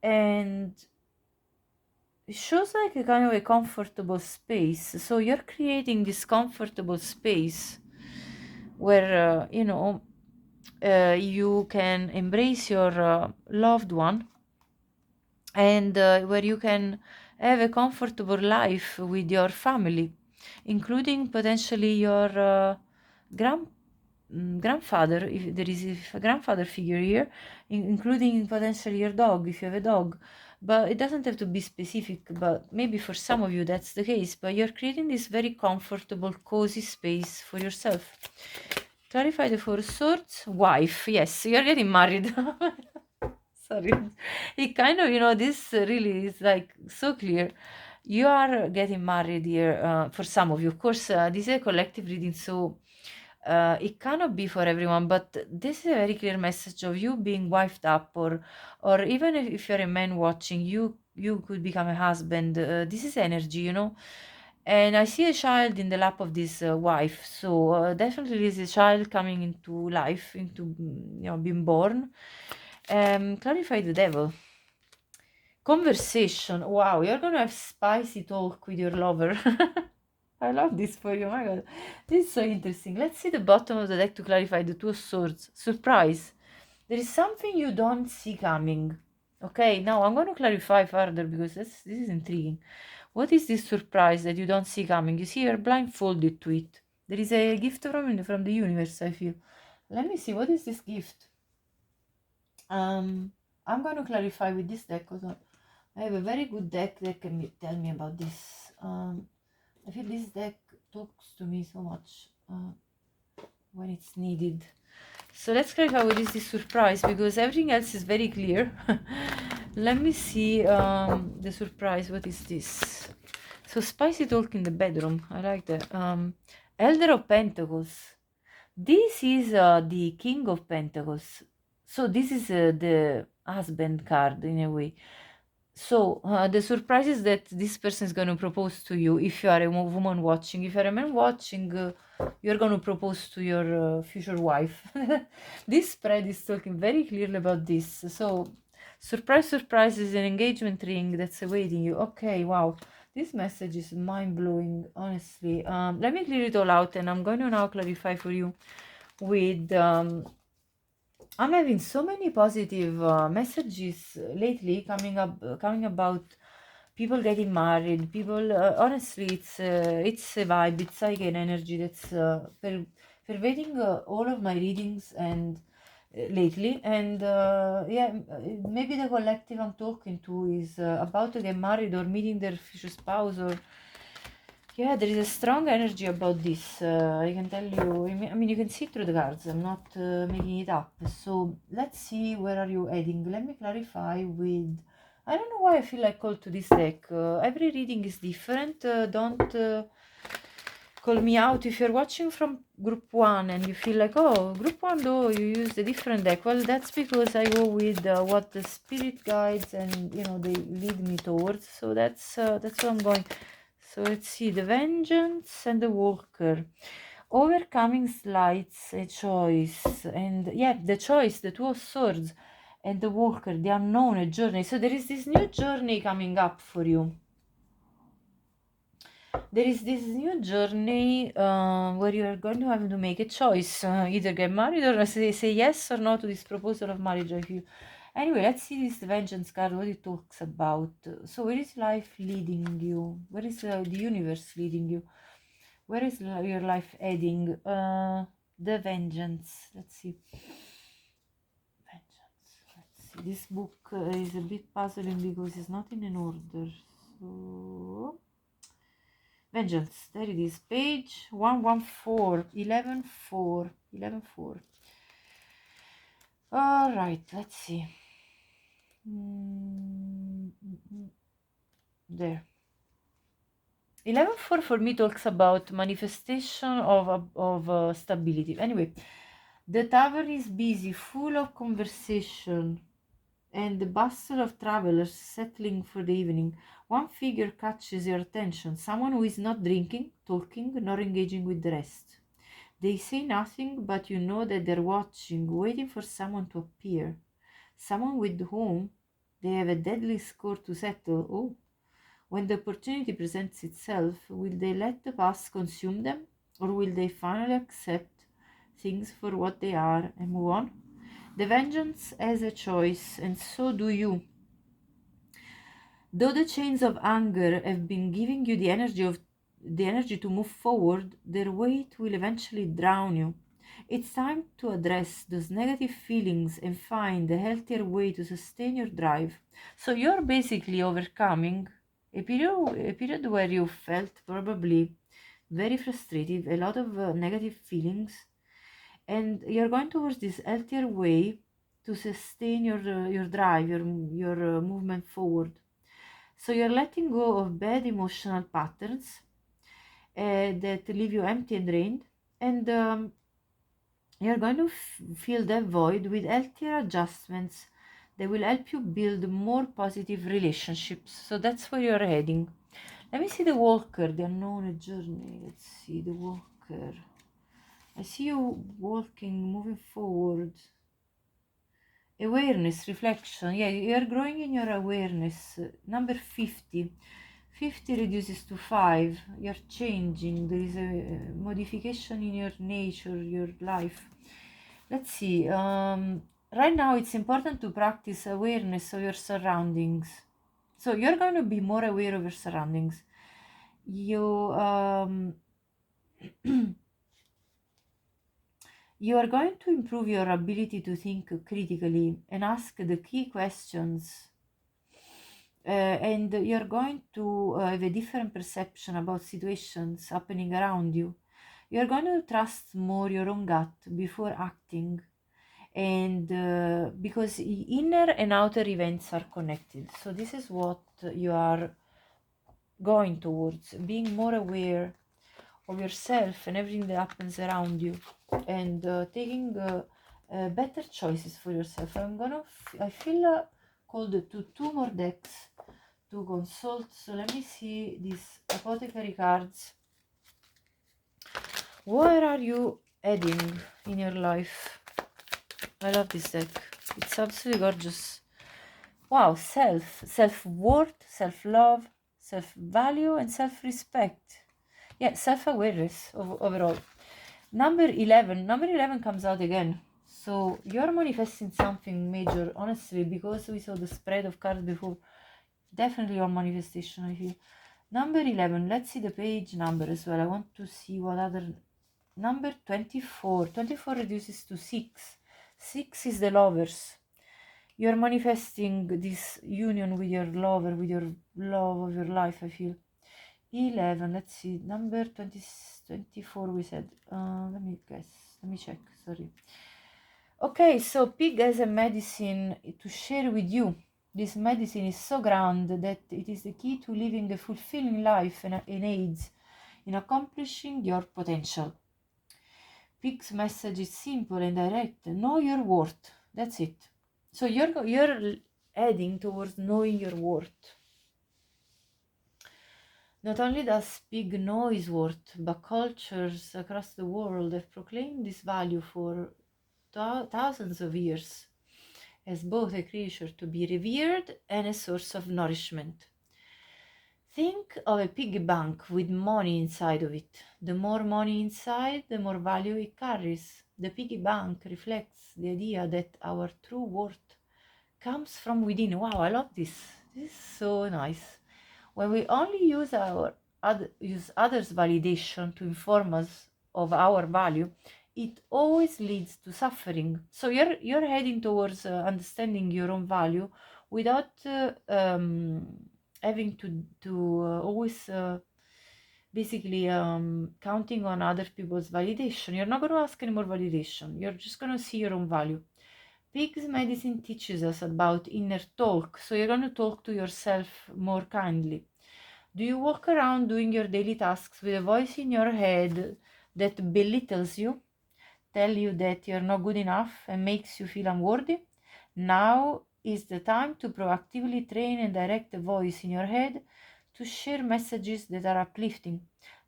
and it shows like a kind of a comfortable space. So you're creating this comfortable space where you can embrace your loved one, and where you can have a comfortable life with your family, including potentially your grandfather, if there is a grandfather figure here, including potentially your dog, if you have a dog. But it doesn't have to be specific, but maybe for some of you that's the case. But you're creating this very comfortable, cozy space for yourself. Clarify the Four of Swords. Wife. Yes, you're getting married. Sorry. It kind of, this really is like so clear. You are getting married here, for some of you. Of course, this is a collective reading, so it cannot be for everyone, but this is a very clear message of you being wifed up, or even if you're a man watching, you could become a husband. This is energy. And I see a child in the lap of this wife, so definitely there is a child coming into life, into being born. Clarify the Devil. Conversation. Wow, you're gonna have spicy talk with your lover. I love this for you. Oh my god, this is so interesting. Let's see the bottom of the deck to clarify the Two of Swords. Surprise. There is something you don't see coming. Okay, now I'm going to clarify further, because this is intriguing. What is this surprise that you don't see coming? You see, you're blindfolded to it. There is a gift from the universe, I feel. Let me see, what is this gift? I'm going to clarify with this deck, because I have a very good deck that can tell me about this. I feel this deck talks to me so much when it's needed. So let's clarify what is this surprise, because everything else is very clear. Let me see the surprise. What is this? So spicy talk in the bedroom. I like that. Elder of Pentacles. This is the King of Pentacles. So this is the husband card in a way. So the surprise is that this person is going to propose to you. If you are a woman watching, if you are a man watching, you're going to propose to your future wife. This spread is talking very clearly about this. So surprise, surprise is an engagement ring that's awaiting you. Okay, wow. This message is mind-blowing, honestly. Let me clear it all out, and I'm going to now clarify for you with... I'm having so many positive messages lately coming about people getting married. People, honestly, it's a vibe. It's like an energy that's pervading all of my readings and lately. And yeah, maybe the collective I'm talking to is about to get married or meeting their future spouse, or yeah, there is a strong energy about this. I can tell you. I mean, you can see through the cards. I'm not making it up. So let's see, where are you heading? Let me clarify with... I don't know why I feel like called to this deck. Every reading is different. Don't call me out if you're watching from group 1 and you feel like, oh, group 1 though, you used a different deck. Well, that's because I go with what the spirit guides and, they lead me towards. So that's what I'm going. So let's see, the Vengeance and the Walker. Overcoming slights, a choice. And yeah, the choice, the Two of Swords, and the Walker, the unknown, a journey. So there is this new journey coming up for you. There is this new journey where you are going to have to make a choice. Either get married or say yes or no to this proposal of marriage, I feel. Anyway, let's see this Vengeance card, what it talks about. So where is life leading you? Where is the universe leading you? Where is your life heading? The Vengeance. Let's see. Vengeance. Let's see. This book is a bit puzzling because it's not in an order. So Vengeance, there it is, page 114, 11-4, 11-4. All right, let's see. There. 11-4 for me talks about manifestation of stability. Anyway, the tavern is busy, full of conversation and the bustle of travelers settling for the evening. One figure catches your attention, someone who is not drinking, talking, nor engaging with the rest. They say nothing, but you know that they're watching, waiting for someone to appear. Someone with whom they have a deadly score to settle. Oh, when the opportunity presents itself, will they let the past consume them, or will they finally accept things for what they are and move on? The vengeance has a choice, and so do you. Though the chains of anger have been giving you the energy to move forward, their weight will eventually drown you. It's time to address those negative feelings and find a healthier way to sustain your drive. So you're basically overcoming a period where you felt probably very frustrated, a lot of negative feelings, and you're going towards this healthier way to sustain your drive, your movement forward. So you're letting go of bad emotional patterns that leave you empty and drained, and you're going to fill that void with healthier adjustments that will help you build more positive relationships. So that's where you're heading. Let me see the walker, the unknown journey. Let's see the walker. I see you walking, moving forward. Awareness, reflection. Yeah, you're growing in your awareness. Number 50. 50 reduces to 5. You're changing. There is a modification in your nature, your life. Let's see. Right now, it's important to practice awareness of your surroundings. So you're going to be more aware of your surroundings. You you are going to improve your ability to think critically and ask the key questions. And you're going to have a different perception about situations happening around you. You're going to trust more your own gut before acting, and because inner and outer events are connected. So this is what you are going towards, being more aware of yourself and everything that happens around you, and taking better choices for yourself. I feel called to 2 more decks to consult. So let me see these apothecary cards. Where are you heading in your life? I love this deck. It's absolutely gorgeous. Wow, self-worth, self-love, self-value, and self-respect. Yeah, self-awareness overall. Number 11 comes out again. So you're manifesting something major, honestly, because we saw the spread of cards before. Definitely your manifestation, I feel. Number 11, let's see the page number as well. I want to see what other. Number 24. 24 reduces to 6. 6 is the lovers. You're manifesting this union with your lover, with your love of your life, I feel. 11, let's see. Number 24 we said. Let me guess. Let me check. Sorry. Okay, so pig has a medicine to share with you. This medicine is so grand that it is the key to living a fulfilling life and aids in accomplishing your potential. Pig's message is simple and direct. Know your worth. That's it. So you're heading towards knowing your worth. Not only does pig know his worth, but cultures across the world have proclaimed this value for thousands of years as both a creature to be revered and a source of nourishment. Think of a piggy bank with money inside of it. The more money inside, the more value it carries. The piggy bank reflects the idea that our true worth comes from within. Wow, I love this. This is so nice. When we only use others' validation to inform us of our value, it always leads to suffering. So you're heading towards understanding your own value without having to always basically counting on other people's validation. You're not going to ask any more validation. You're just going to see your own value. Pig's medicine teaches us about inner talk, so you're going to talk to yourself more kindly. Do you walk around doing your daily tasks with a voice in your head that belittles you, tell you that you're not good enough, and makes you feel unworthy? Now is the time to proactively train and direct the voice in your head to share messages that are uplifting,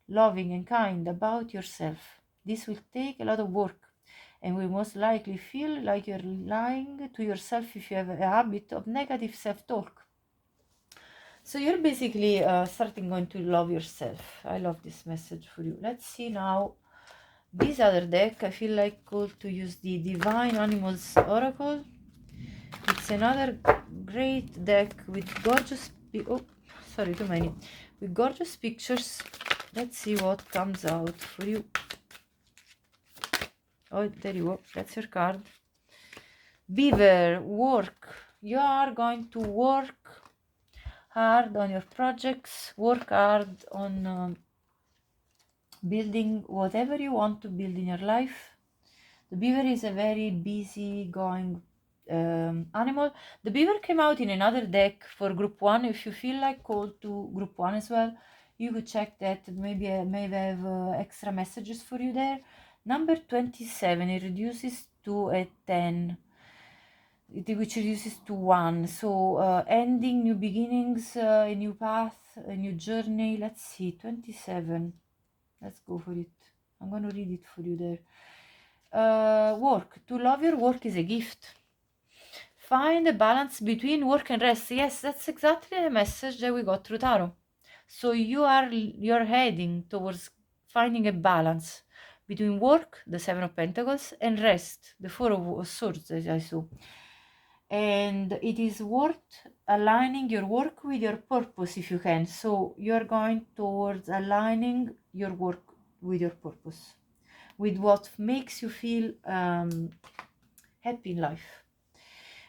loving, and kind about yourself. This will take a lot of work and will most likely feel like you're lying to yourself if you have a habit of negative self-talk. So you're basically starting going to love yourself. I love this message for you. Let's see now this other deck. I feel like called to use the Divine Animals Oracle. It's another great deck with gorgeous too many. With gorgeous pictures. Let's see what comes out for you. Oh, there you go. That's your card. Beaver, work. You are going to work hard on your projects, work hard on building whatever you want to build in your life. The beaver is a very busy going animal. The beaver came out in another deck for group 1. If you feel like called to group 1 as well, you could check that. Maybe I may have extra messages for you there. Number 27, it reduces to a 10, which reduces to 1. So ending, new beginnings, a new path, a new journey. Let's see, 27. Let's go for it. I'm going to read it for you there. Work. To love your work is a gift. Find a balance between work and rest. Yes, that's exactly the message that we got through tarot. So you're heading towards finding a balance between work, the Seven of Pentacles, and rest, the Four of Swords, as I saw. And it is worth aligning your work with your purpose if you can. So you're going towards aligning your work with your purpose, with what makes you feel happy in life.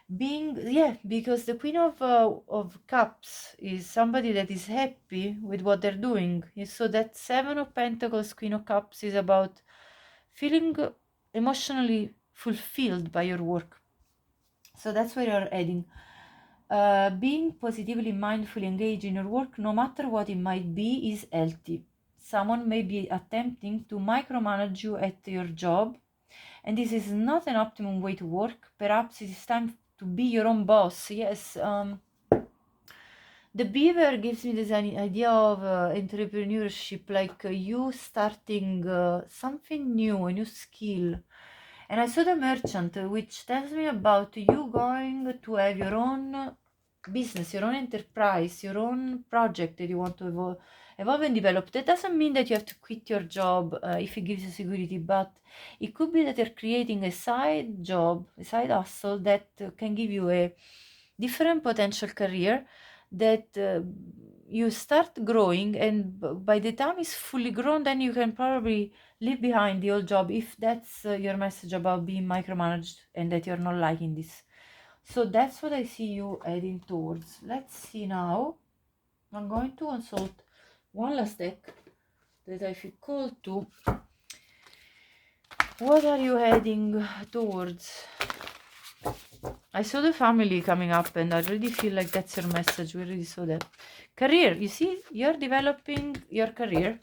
Because the Queen of Cups is somebody that is happy with what they're doing. So that Seven of Pentacles, Queen of Cups is about feeling emotionally fulfilled by your work. So that's where you're heading. Being positively mindfully engaged in your work, no matter what it might be, is healthy. Someone may be attempting to micromanage you at your job, and this is not an optimum way to work. Perhaps it is time to be your own boss. Yes, the beaver gives me this idea of entrepreneurship, like you starting something new, a new skill. And I saw the merchant, which tells me about you going to have your own business, your own enterprise, your own project that you want to evolve and develop. That doesn't mean that you have to quit your job if it gives you security, but it could be that you're creating a side job, a side hustle that can give you a different potential career that you start growing, and by the time it's fully grown, then you can probably leave behind the old job if that's your message about being micromanaged and that you're not liking this. So that's what I see you heading towards. Let's see now. I'm going to consult one last deck that I feel called to. What are you heading towards? I saw the family coming up, and I really feel like that's your message. We already saw that. Career. You see, you're developing your career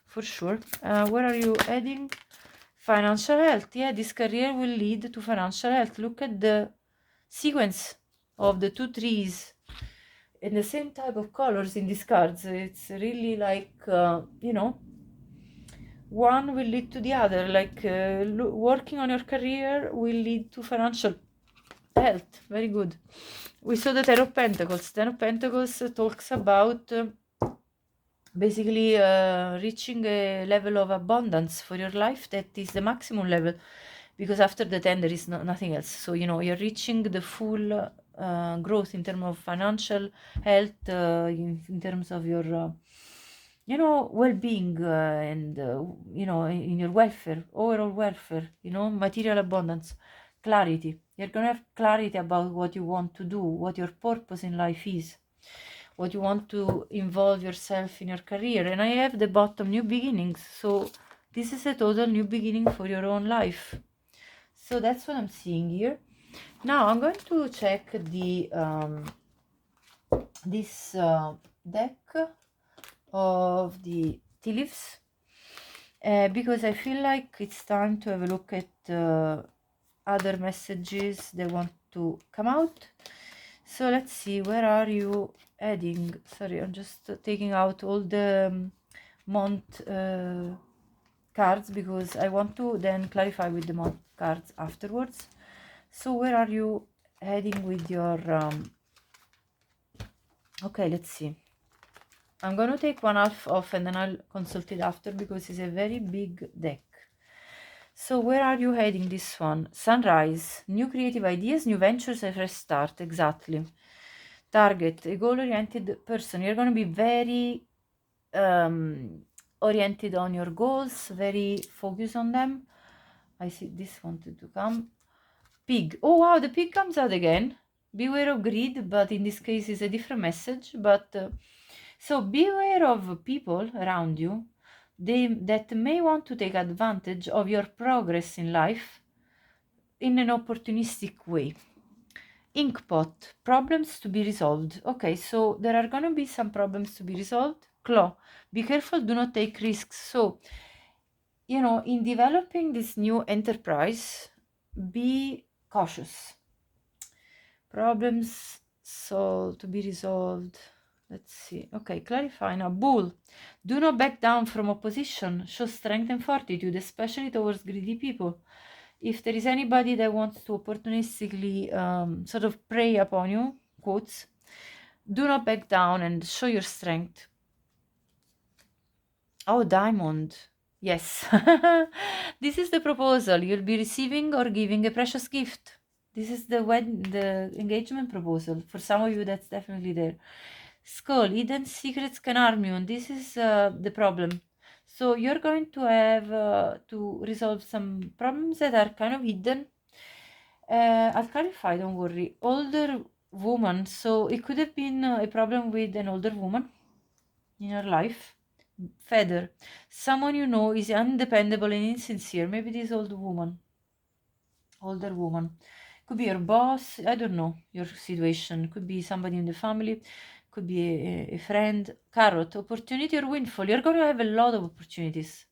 for sure. Where are you heading? Financial health. Yeah, this career will lead to financial health. Look at the sequence of the two trees in the same type of colors in these cards. It's really like, one will lead to the other. Like working on your career will lead to financial health. Very good. We saw the Ten of Pentacles. Ten of Pentacles talks about basically reaching a level of abundance for your life that is the maximum level, because after the 10 there is nothing else. So you're reaching the full growth in terms of financial health, in terms of your well-being, and in your welfare, overall welfare, material abundance, clarity. You're gonna have clarity about what you want to do, what your purpose in life is, what you want to involve yourself in your career. And I have the bottom, new beginnings. So this is a total new beginning for your own life. So that's what I'm seeing here. Now I'm going to check the this deck of the tea leaves, because I feel like it's time to have a look at other messages that want to come out. So let's see, where are you heading? Sorry, I'm just taking out all the month cards, because I want to then clarify with the month cards afterwards. So where are you heading with your okay, let's see. I'm going to take one half off and then I'll consult it after, because it's a very big deck. So where are you heading this one? Sunrise, new creative ideas, new ventures, a fresh start. Exactly. Target, a goal-oriented person. You're going to be very oriented on your goals, very focused on them. I see this wanted to come. Pig. Oh wow, the pig comes out again. Beware of greed, but in this case it's a different message. But so beware of people around you that may want to take advantage of your progress in life in an opportunistic way. Inkpot, problems to be resolved. Okay, so there are going to be some problems to be resolved. Claw, be careful, do not take risks. So, you know, in developing this new enterprise, be cautious. Problems to be resolved. Let's see. Okay, clarify now. Bull, do not back down from opposition. Show strength and fortitude, especially towards greedy people. If there is anybody that wants to opportunistically sort of prey upon you, quotes, do not back down and show your strength. Oh, diamond. Yes. This is the proposal. You'll be receiving or giving a precious gift. This is the engagement proposal. For some of you, that's definitely there. Skull, hidden secrets can harm you, and this is the problem. So you're going to have to resolve some problems that are kind of hidden. I'll clarify, don't worry. Older woman, so it could have been a problem with an older woman in your life. Feather, someone you know is undependable and insincere. Maybe this older woman. Could be your boss, I don't know your situation. Could be somebody in the family, could be a friend. Carrot, opportunity or windfall. You're going to have a lot of opportunities.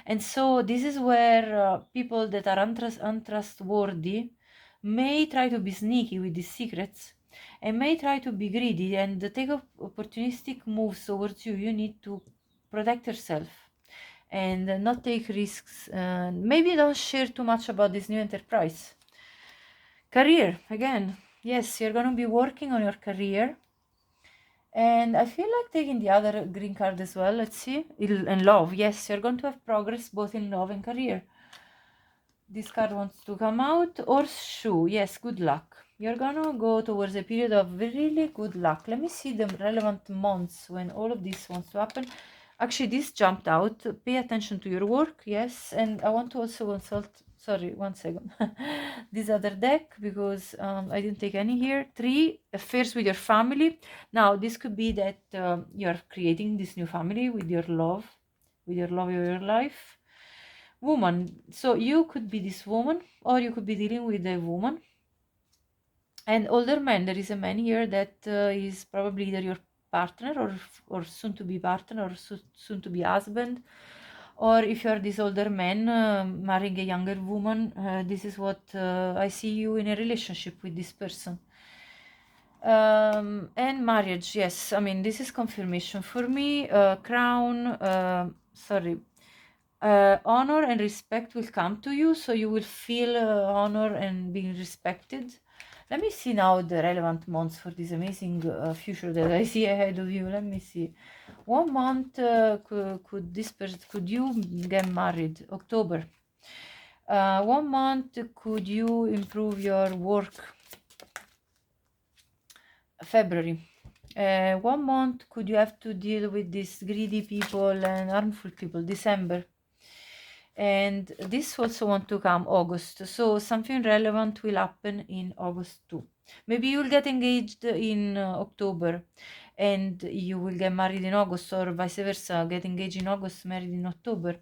And so this is where people that are untrustworthy may try to be sneaky with these secrets and may try to be greedy and take opportunistic moves towards you. You need to protect yourself and not take risks. Maybe don't share too much about this new enterprise. Career, again, yes, you're going to be working on your career. And I feel like taking the other green card as well. Let's see. And love, yes, you're going to have progress both in love and career. This card wants to come out. Horseshoe, yes, good luck. You're gonna go towards a period of really good luck. Let me see the relevant months when all of this wants to happen. Actually, this jumped out. Pay attention to your work, yes. And I want to also consult, sorry, one second, this other deck, because I didn't take any here. 3, affairs with your family. Now, this could be that you're creating this new family with your love of your life. Woman, so you could be this woman, or you could be dealing with a woman. And older man, there is a man here that is probably either your partner or soon to be partner or soon to be husband. Or if you're this older man marrying a younger woman, this is what I see you in a relationship with this person. And marriage, yes, I mean, this is confirmation for me. Crown, honor and respect will come to you, so you will feel honor and being respected. Let me see now the relevant months for this amazing future that I see ahead of you. Let me see. 1 month could you get married? October. 1 month could you improve your work? February. 1 month could you have to deal with these greedy people and harmful people? December. And this also want to come August. So something relevant will happen in August too. Maybe you'll get engaged in October. and you will get married in August, or vice versa, get engaged in August, married in October.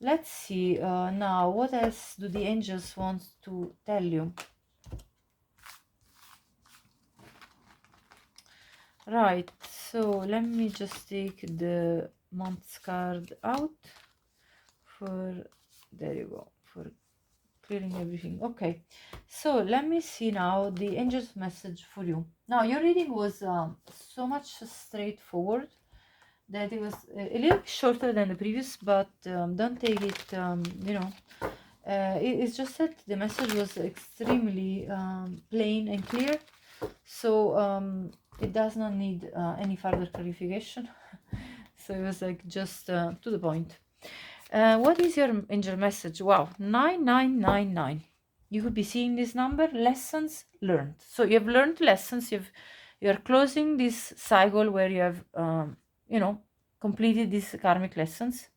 Let's see now, what else do the angels want to tell you? Right, so let me just take the month's card out for, there you go, for clearing everything. Okay, so let me see now the angel's message for you. Now, your reading was so much straightforward that it was a little bit shorter than the previous, but don't take it, it's just that the message was extremely plain and clear, so it does not need any further clarification. So it was like just to the point. What is your angel message? Wow, 9999. You could be seeing this number, lessons learned. So you have learned lessons. You are closing this cycle where you have, completed these karmic lessons.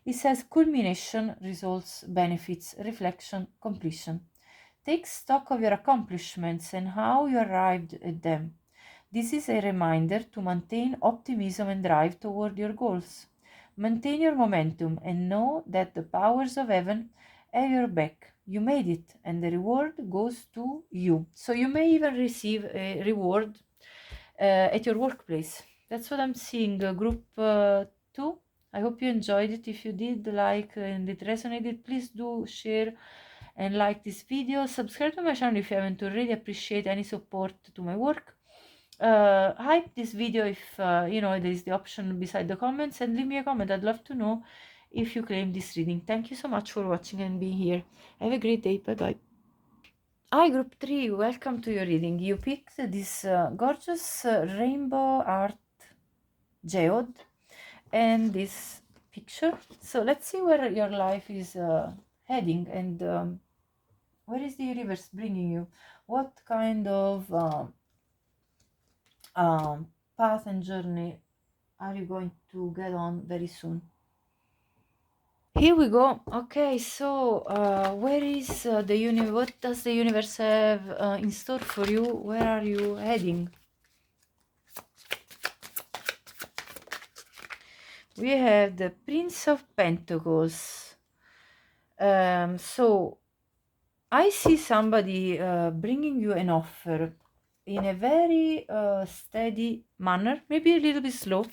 It says culmination, results, benefits, reflection, completion. Take stock of your accomplishments and how you arrived at them. This is a reminder to maintain optimism and drive toward your goals. Maintain your momentum and know that the powers of heaven have your back. You made it, and the reward goes to you. So you may even receive a reward at your workplace. That's what I'm seeing. Group 2. I hope you enjoyed it. If you did like and it resonated, please do share and like this video. Subscribe to my channel if you haven't already. Appreciate any support to my work. Hype this video if there is the option beside the comments, and leave me a comment. I'd love to know if you claim this reading. Thank you so much for watching and being here. Have a great day. Bye bye. Hi group 3, welcome to your reading. You picked this gorgeous rainbow art geode and this picture. So let's see where your life is heading, and where is the universe bringing you. What kind of path and journey are you going to get on very soon? Here we go. Okay, so where is the universe? What does the universe have in store for you? Where are you heading? We have the Prince of Pentacles. So I see somebody bringing you an offer in a very steady manner, maybe a little bit slow,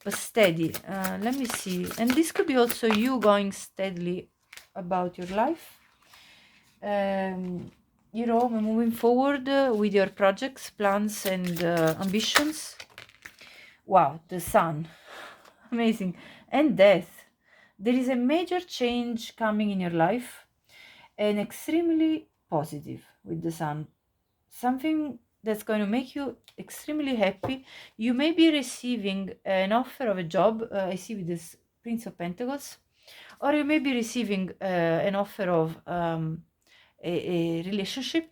but steady. Let me see. And this could be also you going steadily about your life. Moving forward with your projects, plans, and ambitions. Wow, the Sun. Amazing. And Death. There is a major change coming in your life, and extremely positive with the Sun. Something that's going to make you extremely happy. You may be receiving an offer of a job. I see with this Prince of Pentacles. Or you may be receiving an offer of a relationship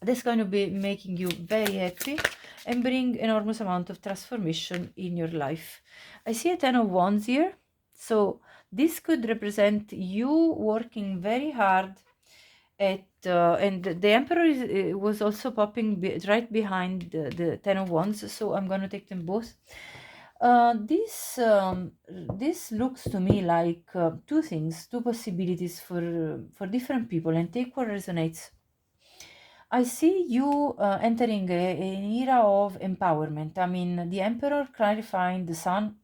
that's going to be making you very happy and bring enormous amount of transformation in your life. I see a 10 of Wands here. So this could represent you working very hard at, and the Emperor was also popping right behind the 10 of Wands. So I'm going to take them both. This looks to me like two things, two possibilities for different people, and take what resonates. I see you entering an era of empowerment. I mean, the Emperor clarifying the Sun.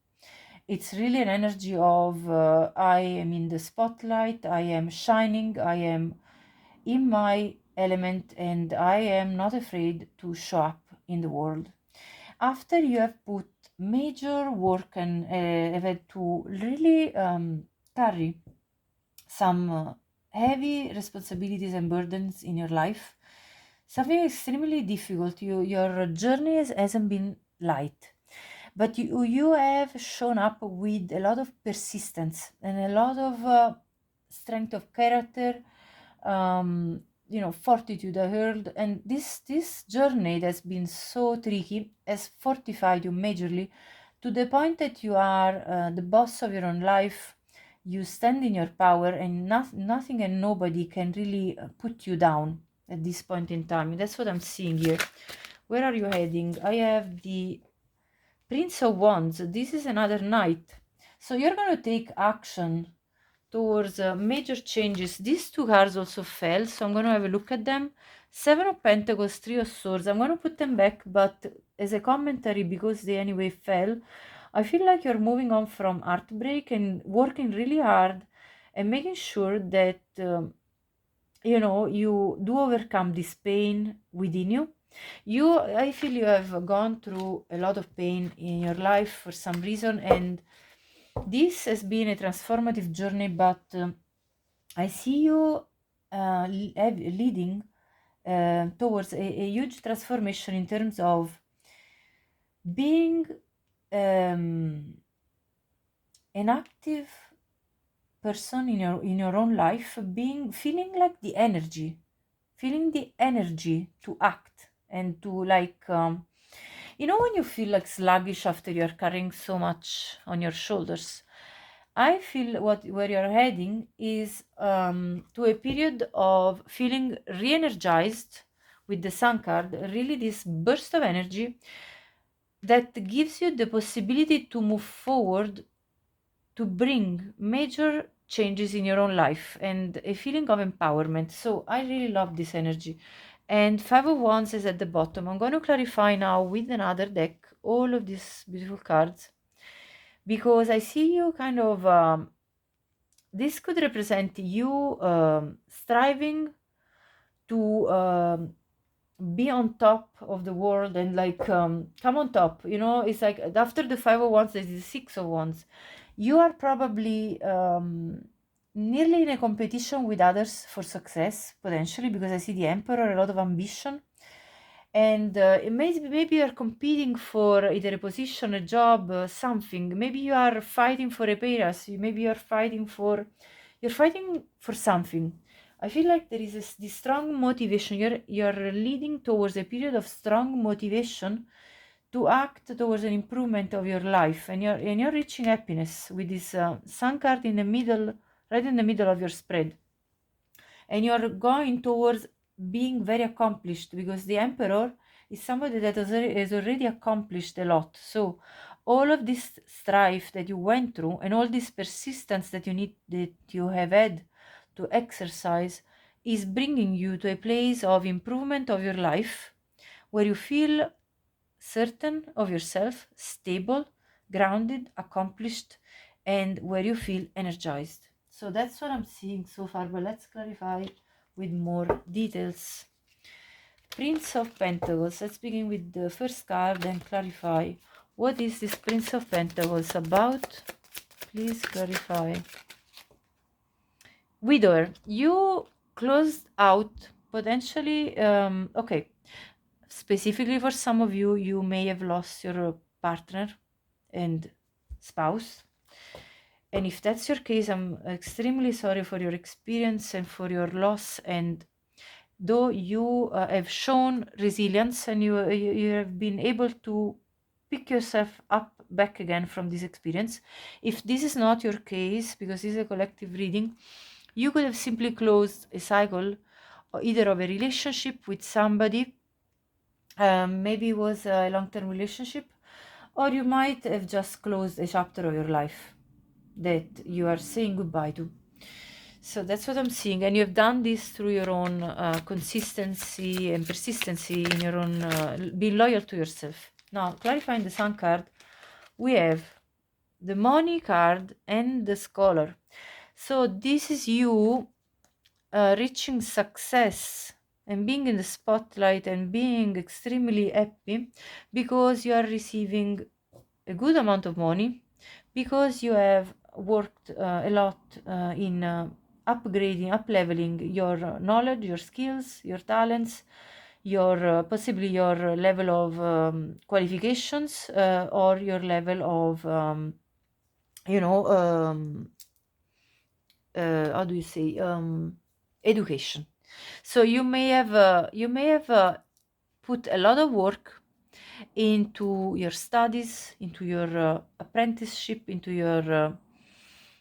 It's really an energy of I am in the spotlight, I am shining, I am in my element, and I am not afraid to show up in the world. After you have put major work and have had to really carry some heavy responsibilities and burdens in your life, something extremely difficult. Your journey hasn't been light, but you have shown up with a lot of persistence and a lot of strength of character, fortitude, I heard. And this journey that's been so tricky has fortified you majorly to the point that you are the boss of your own life. You stand in your power, and nothing and nobody can really put you down at this point in time. That's what I'm seeing here. Where are you heading? I have the Prince of Wands. This is another knight. So you're going to take action towards major changes. These two cards also fell, so I'm going to have a look at them. Seven of Pentacles, Three of Swords. I'm going to put them back, but as a commentary, because they anyway fell, I feel like you're moving on from heartbreak and working really hard and making sure that you do overcome this pain within you. I feel you have gone through a lot of pain in your life for some reason, and this has been a transformative journey, but I see you leading towards a huge transformation in terms of being an active person in your own life, feeling the energy to act and to like when you feel like sluggish after you're carrying so much on your shoulders. I feel where you're heading is to a period of feeling re-energized with the Sun card, really this burst of energy that gives you the possibility to move forward, to bring major changes in your own life and a feeling of empowerment. So I really love this energy. And Five of Wands is at the bottom. I'm going to clarify now with another deck all of these beautiful cards, because I see you kind of this could represent you striving to be on top of the world and like come on top. It's like after the Five of Wands there's the Six of Wands. You are probably nearly in a competition with others for success, potentially, because I see the Emperor, a lot of ambition. And maybe you're competing for either a position, a job, something. Maybe you are fighting for a pay rise. Maybe you're fighting for something. I feel like there is this strong motivation. You're leading towards a period of strong motivation to act towards an improvement of your life, and you're reaching happiness with this Sun card in the middle, right in the middle of your spread, and you're going towards being very accomplished, because the Emperor is somebody that has already accomplished a lot. So all of this strife that you went through and all this persistence that you have had to exercise is bringing you to a place of improvement of your life, where you feel certain of yourself, stable, grounded, accomplished, and where you feel energized. So that's what I'm seeing so far, but let's clarify with more details. Prince of Pentacles. Let's begin with the first card and clarify. What is this Prince of Pentacles about? Please clarify. Widower. You closed out potentially, okay, specifically for some of you, you may have lost your partner and spouse. And if that's your case, I'm extremely sorry for your experience and for your loss. And though you have shown resilience and you have been able to pick yourself up back again from this experience, if this is not your case, because this is a collective reading, you could have simply closed a cycle, either of a relationship with somebody, maybe it was a long-term relationship, or you might have just closed a chapter of your life that you are saying goodbye to. So that's what I'm seeing, and you've done this through your own consistency and persistency in your own being loyal to yourself. Now, clarifying the Sun card, we have the Money card and the Scholar. So this is you reaching success and being in the spotlight and being extremely happy because you are receiving a good amount of money, because you have worked a lot in upgrading, up-leveling your knowledge, your skills, your talents, your possibly your level of qualifications, or your level of how do you say, education. So you may have put a lot of work into your studies, into your apprenticeship, into your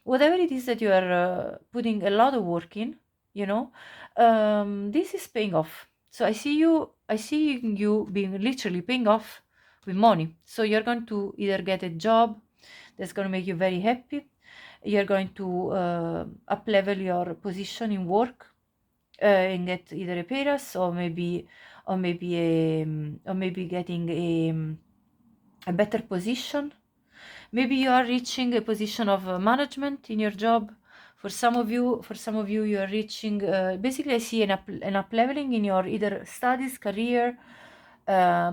whatever it is that you are putting a lot of work in. This is paying off. So I see you I see you being literally paying off with money. So you're going to either get a job that's going to make you very happy. You're going to up level your position in work and get either a pay raise or maybe getting a better position. Maybe you are reaching a position of management in your job. For some of you, you are reaching. Basically, I see an up leveling in your either studies, career,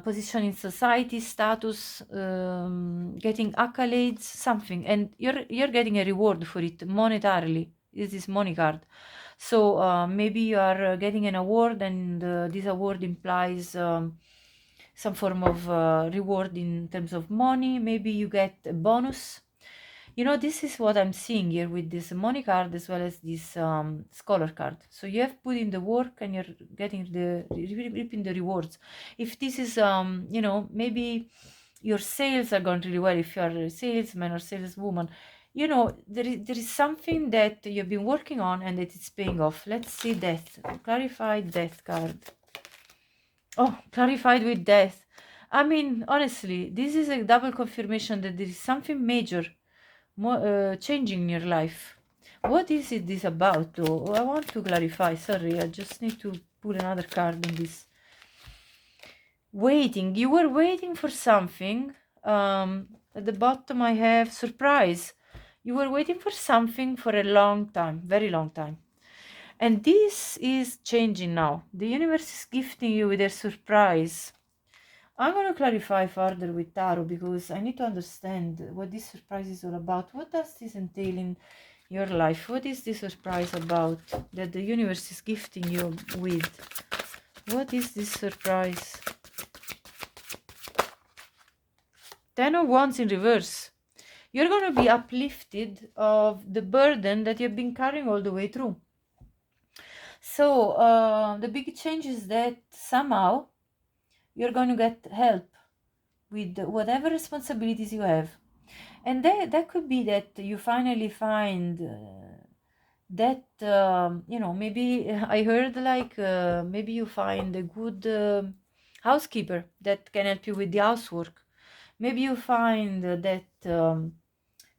position in society, status, getting accolades, something, and you're getting a reward for it monetarily. This is money card. So maybe you are getting an award, and this award implies some form of reward in terms of money. Maybe you get a bonus. This is what I'm seeing here with this money card as well as this scholar card. So you have put in the work and you're getting reaping the rewards. If this is, maybe your sales are going really well. If you are a salesman or saleswoman, there is something that you've been working on and that it's paying off. Let's see death. Clarified death card. Oh, clarified with death. I mean, honestly, this is a double confirmation that there is something major changing in your life. What is it this about, though? I want to clarify. Sorry, I just need to pull another card in this. Waiting. You were waiting for something. At the bottom, I have surprise. You were waiting for something for a long time, very long time. And this is changing now. The universe is gifting you with a surprise. I'm going to clarify further with tarot because I need to understand what this surprise is all about. What does this entail in your life? What is this surprise about that the universe is gifting you with? What is this surprise? Ten of Wands in reverse. You're going to be uplifted of the burden that you've been carrying all the way through. So the big change is that somehow you're going to get help with whatever responsibilities you have. And that could be that you finally find that, maybe I heard like maybe you find a good housekeeper that can help you with the housework. Maybe you find that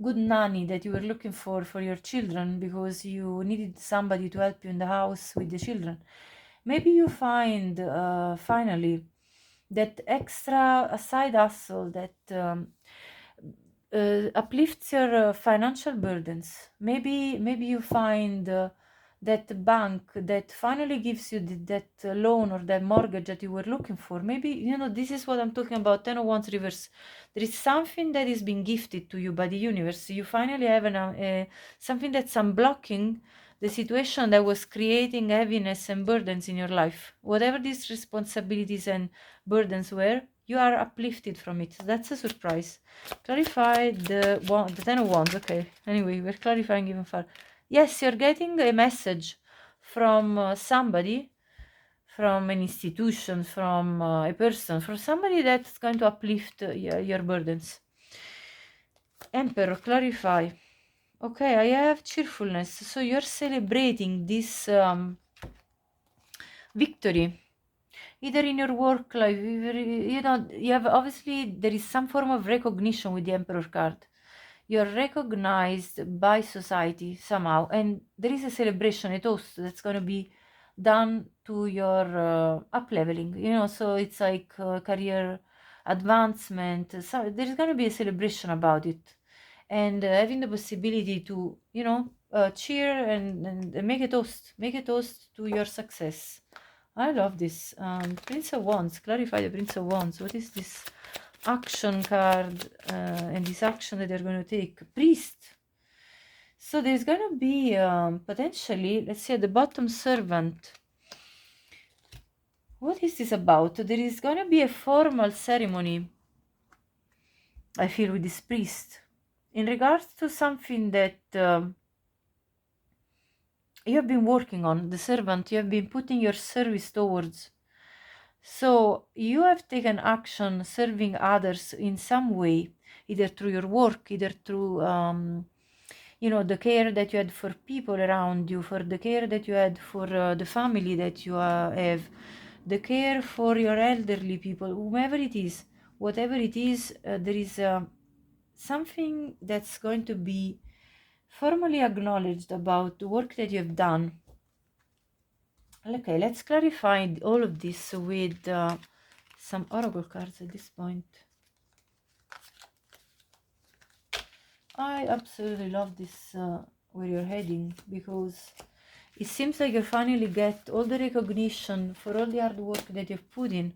good nanny that you were looking for your children because you needed somebody to help you in the house with the children. Maybe you find finally that extra side hustle that uplifts your financial burdens. Maybe you find that bank that finally gives you that loan or that mortgage that you were looking for. Maybe this is what I'm talking about. 10 of Wands reverse. There is something that is being gifted to you by the universe. You finally have something that's unblocking the situation that was creating heaviness and burdens in your life. Whatever these responsibilities and burdens were, you are uplifted from it. That's a surprise. Clarify the 10 of Wands. Okay, anyway, we're clarifying even further. Yes, you're getting a message from somebody, from an institution, from a person, from somebody that's going to uplift your burdens. Emperor, clarify. Okay, I have cheerfulness. So you're celebrating this victory, either in your work life, you have obviously there is some form of recognition with the Emperor card. You're recognized by society somehow, and there is a celebration, a toast that's going to be done to your up leveling. So it's like career advancement. So there's going to be a celebration about it, and having the possibility to cheer and make a toast to your success. I love this. Prince of Wands. Clarify the Prince of Wands. What is this action card and this action that they're going to take? Priest. So there's going to be potentially, let's see at the bottom, servant. What is this about? There is going to be a formal ceremony, I feel, with this priest in regards to something that you have been working on, the servant, you have been putting your service towards. So you have taken action serving others in some way, either through your work, either through the care that you had for people around you, for the care that you had for the family that you have, the care for your elderly people, whomever it is, whatever it is, there is something that's going to be formally acknowledged about the work that you have done. Okay, let's clarify all of this with some oracle cards at this point. I absolutely love this where you're heading, because it seems like you finally get all the recognition for all the hard work that you've put in,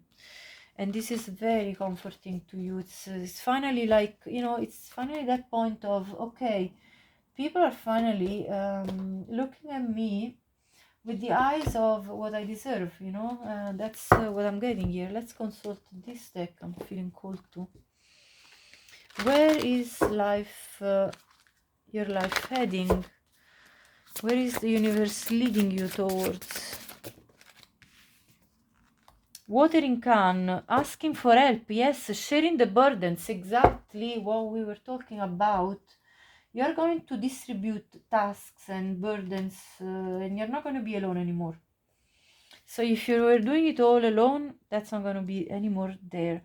and this is very comforting to you. It's finally like, you know, it's finally that point of, okay, people are finally looking at me with the eyes of what I deserve, you know. That's what I'm getting here. Let's consult this deck. I'm feeling cold too. Where is life, your life heading? Where is the universe leading you towards? Watering can, asking for help, yes, sharing the burdens, exactly what we were talking about. You're going to distribute tasks and burdens, and you're not going to be alone anymore. So if you were doing it all alone, that's not going to be anymore there.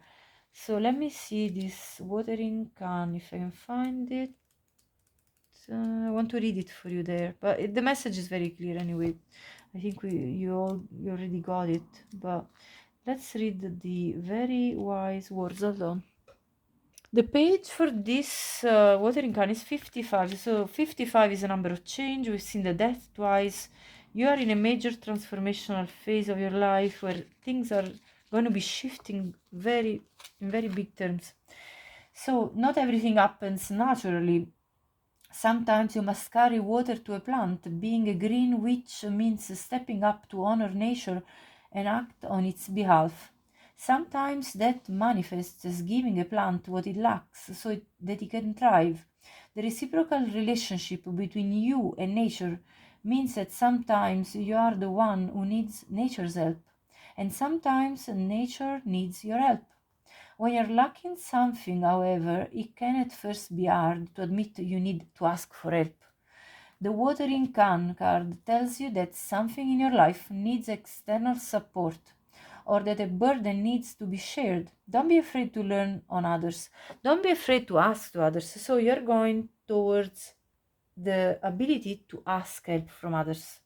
So let me see this watering can, if I can find it. I want to read it for you there, but the message is very clear anyway. I think you already got it, but let's read the very wise words. Hold on. The page for this watering can is 55. So 55 is a number of change. We've seen the death twice. You are in a major transformational phase of your life where things are going to be shifting in very big terms. So not everything happens naturally. Sometimes you must carry water to a plant. Being a green witch means stepping up to honor nature and act on its behalf. Sometimes that manifests as giving a plant what it lacks so that it can thrive. The reciprocal relationship between you and nature means that sometimes you are the one who needs nature's help, and sometimes nature needs your help. When you're lacking something, however, it can at first be hard to admit you need to ask for help. The watering can card tells you that something in your life needs external support, or that a burden needs to be shared. Don't be afraid to learn on others. Don't be afraid to ask to others. So you're going towards the ability to ask help from others.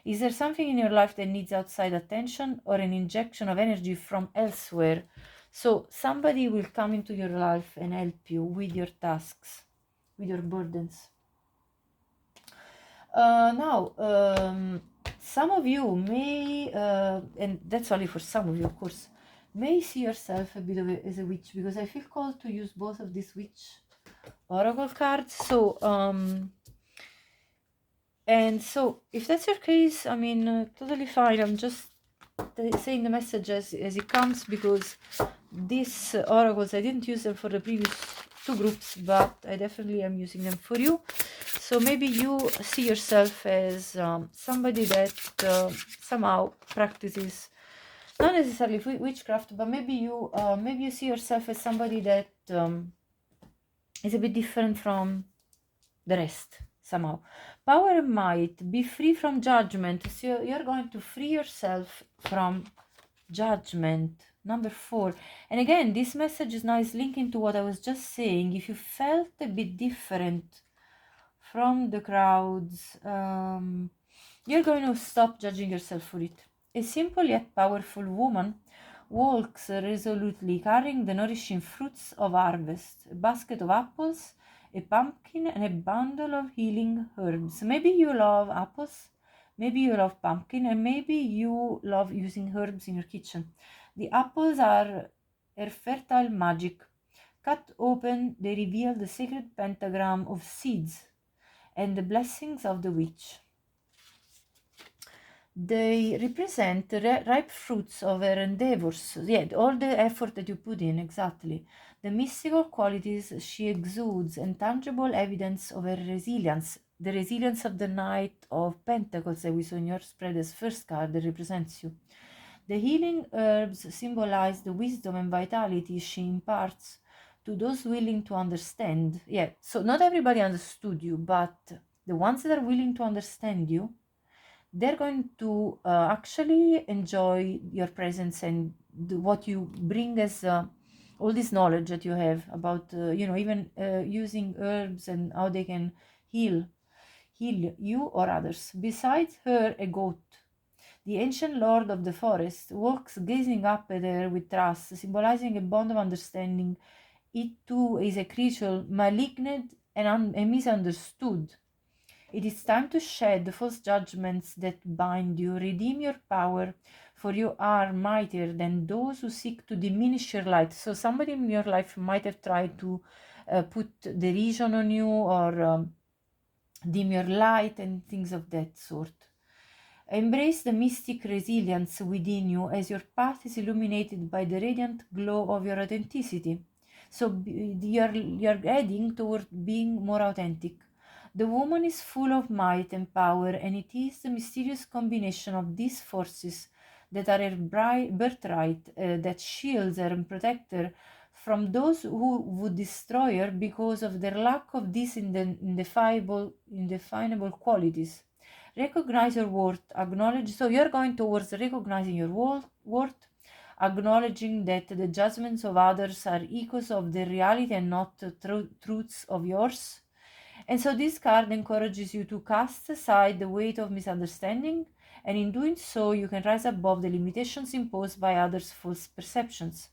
Is there something in your life that needs outside attention or an injection of energy from elsewhere? So somebody will come into your life and help you with your tasks, with your burdens. Now, some of you may, and that's only for some of you, of course, may see yourself a bit as a witch, because I feel called to use both of these witch oracle cards. So, and so if that's your case, I mean, totally fine. I'm just saying the message as it comes, because these oracles, I didn't use them for the previous two groups, but I definitely am using them for you. So maybe you see yourself as somebody that somehow practices, not necessarily witchcraft, but maybe you see yourself as somebody that is a bit different from the rest somehow. Power and might, be free from judgment. So you're going to free yourself from judgment. Number 4. And again, this message is now linking to what I was just saying. If you felt a bit different from the crowds, you're going to stop judging yourself for it. A simple yet powerful woman walks resolutely, carrying the nourishing fruits of harvest, a basket of apples, a pumpkin, and a bundle of healing herbs. Maybe you love apples, maybe you love pumpkin, and maybe you love using herbs in your kitchen. The apples are a fertile magic. Cut open, they reveal the sacred pentagram of seeds and the blessings of the witch. They represent ripe fruits of her endeavors. Yeah, all the effort that you put in, exactly. The mystical qualities she exudes and tangible evidence of her resilience. The resilience of the Knight of Pentacles that we saw in your spread as first card that represents you. The healing herbs symbolize the wisdom and vitality she imparts to those willing to understand. Yeah, so not everybody understood you, but the ones that are willing to understand you, they're going to actually enjoy your presence and what you bring as all this knowledge that you have about, even using herbs and how they can heal you or others. Besides her, a goat, the ancient lord of the forest, walks gazing up at her with trust, symbolizing a bond of understanding. It too is a creature malignant and misunderstood. It is time to shed the false judgments that bind you. Redeem your power, for you are mightier than those who seek to diminish your light. So somebody in your life might have tried to put derision on you, or dim your light and things of that sort. Embrace the mystic resilience within you as your path is illuminated by the radiant glow of your authenticity. So you're heading toward being more authentic. The woman is full of might and power, and it is the mysterious combination of these forces that are her birthright, that shields her and protects her from those who would destroy her because of their lack of these indefinable qualities. Recognize your worth, acknowledge. So you're going towards recognizing your worth, acknowledging that the judgments of others are echoes of their reality and not truths of yours. And so this card encourages you to cast aside the weight of misunderstanding, and in doing so, you can rise above the limitations imposed by others' false perceptions.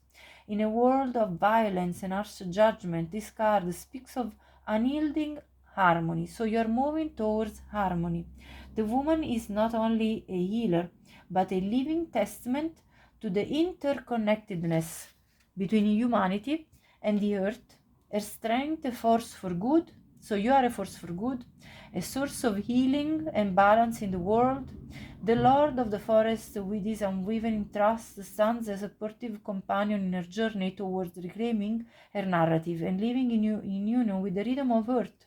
In a world of violence and harsh judgment, this card speaks of unyielding harmony. So you're moving towards harmony. The woman is not only a healer, but a living testament to the interconnectedness between humanity and the earth. Her strength, a force for good. So you are a force for good, a source of healing and balance in the world. The Lord of the Forest, with his unwavering trust, stands as a supportive companion in her journey towards reclaiming her narrative and living in union with the rhythm of earth,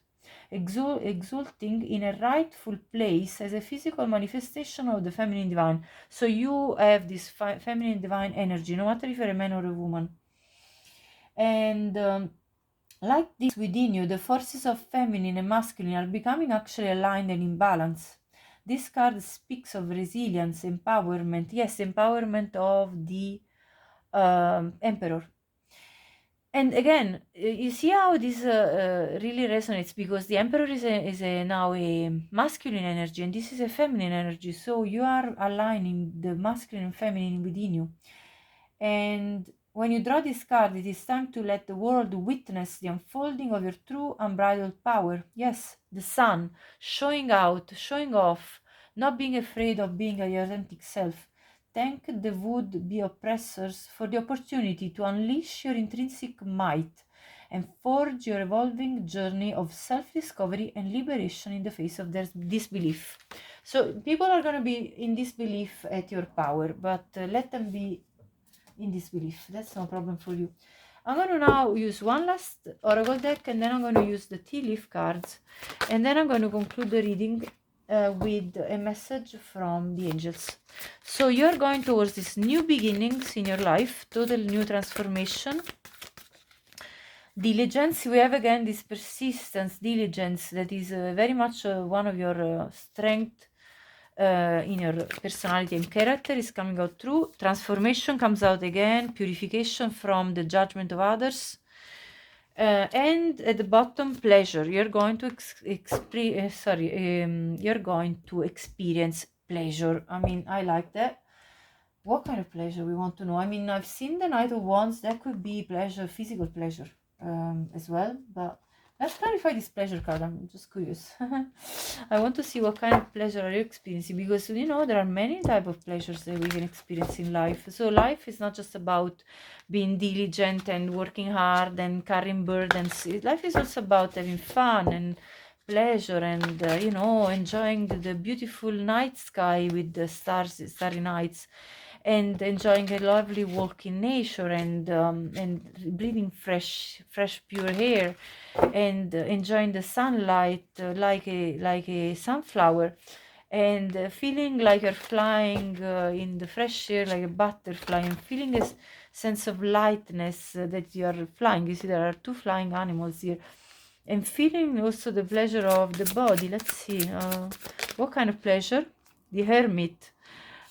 exulting in a rightful place as a physical manifestation of the feminine divine. So you have this feminine divine energy, no matter if you're a man or a woman. And like this within you, the forces of feminine and masculine are becoming actually aligned and in balance. This card speaks of resilience, empowerment. Yes, empowerment of the emperor. And again, you see how this really resonates, because the emperor is now a masculine energy, and this is a feminine energy. So you are aligning the masculine and feminine within you. And when you draw this card, it is time to let the world witness the unfolding of your true unbridled power. Yes, the sun, showing out, showing off, not being afraid of being your authentic self. Thank the would-be oppressors for the opportunity to unleash your intrinsic might and forge your evolving journey of self-discovery and liberation in the face of their disbelief. So people are going to be in disbelief at your power, but let them be in disbelief. That's no problem for you. I'm going to now use one last oracle deck, and then I'm going to use the tea leaf cards, and then I'm going to conclude the reading with a message from the angels. So you're going towards these new beginnings in your life, total new transformation, diligence. We have again this persistence, diligence, that is very much one of your strengths in your personality and character is coming out through. Transformation comes out again, purification from the judgment of others. And at the bottom, pleasure. You're going to you're going to experience pleasure. I mean, I like that. What kind of pleasure we want to know? I mean, I've seen the Knight of Wands. That could be pleasure, physical pleasure as well. But let's clarify this pleasure card. I'm just curious. I want to see what kind of pleasure are you experiencing, because there are many type of pleasures that we can experience in life. So life is not just about being diligent and working hard and carrying burdens. Life is also about having fun and pleasure and enjoying the beautiful night sky with the starry nights, and enjoying a lovely walk in nature, and breathing fresh pure air, and enjoying the sunlight like a sunflower, and feeling like you're flying in the fresh air like a butterfly, and feeling a sense of lightness that you are flying. You see, there are two flying animals here, and feeling also the pleasure of the body. Let's see what kind of pleasure. the Hermit.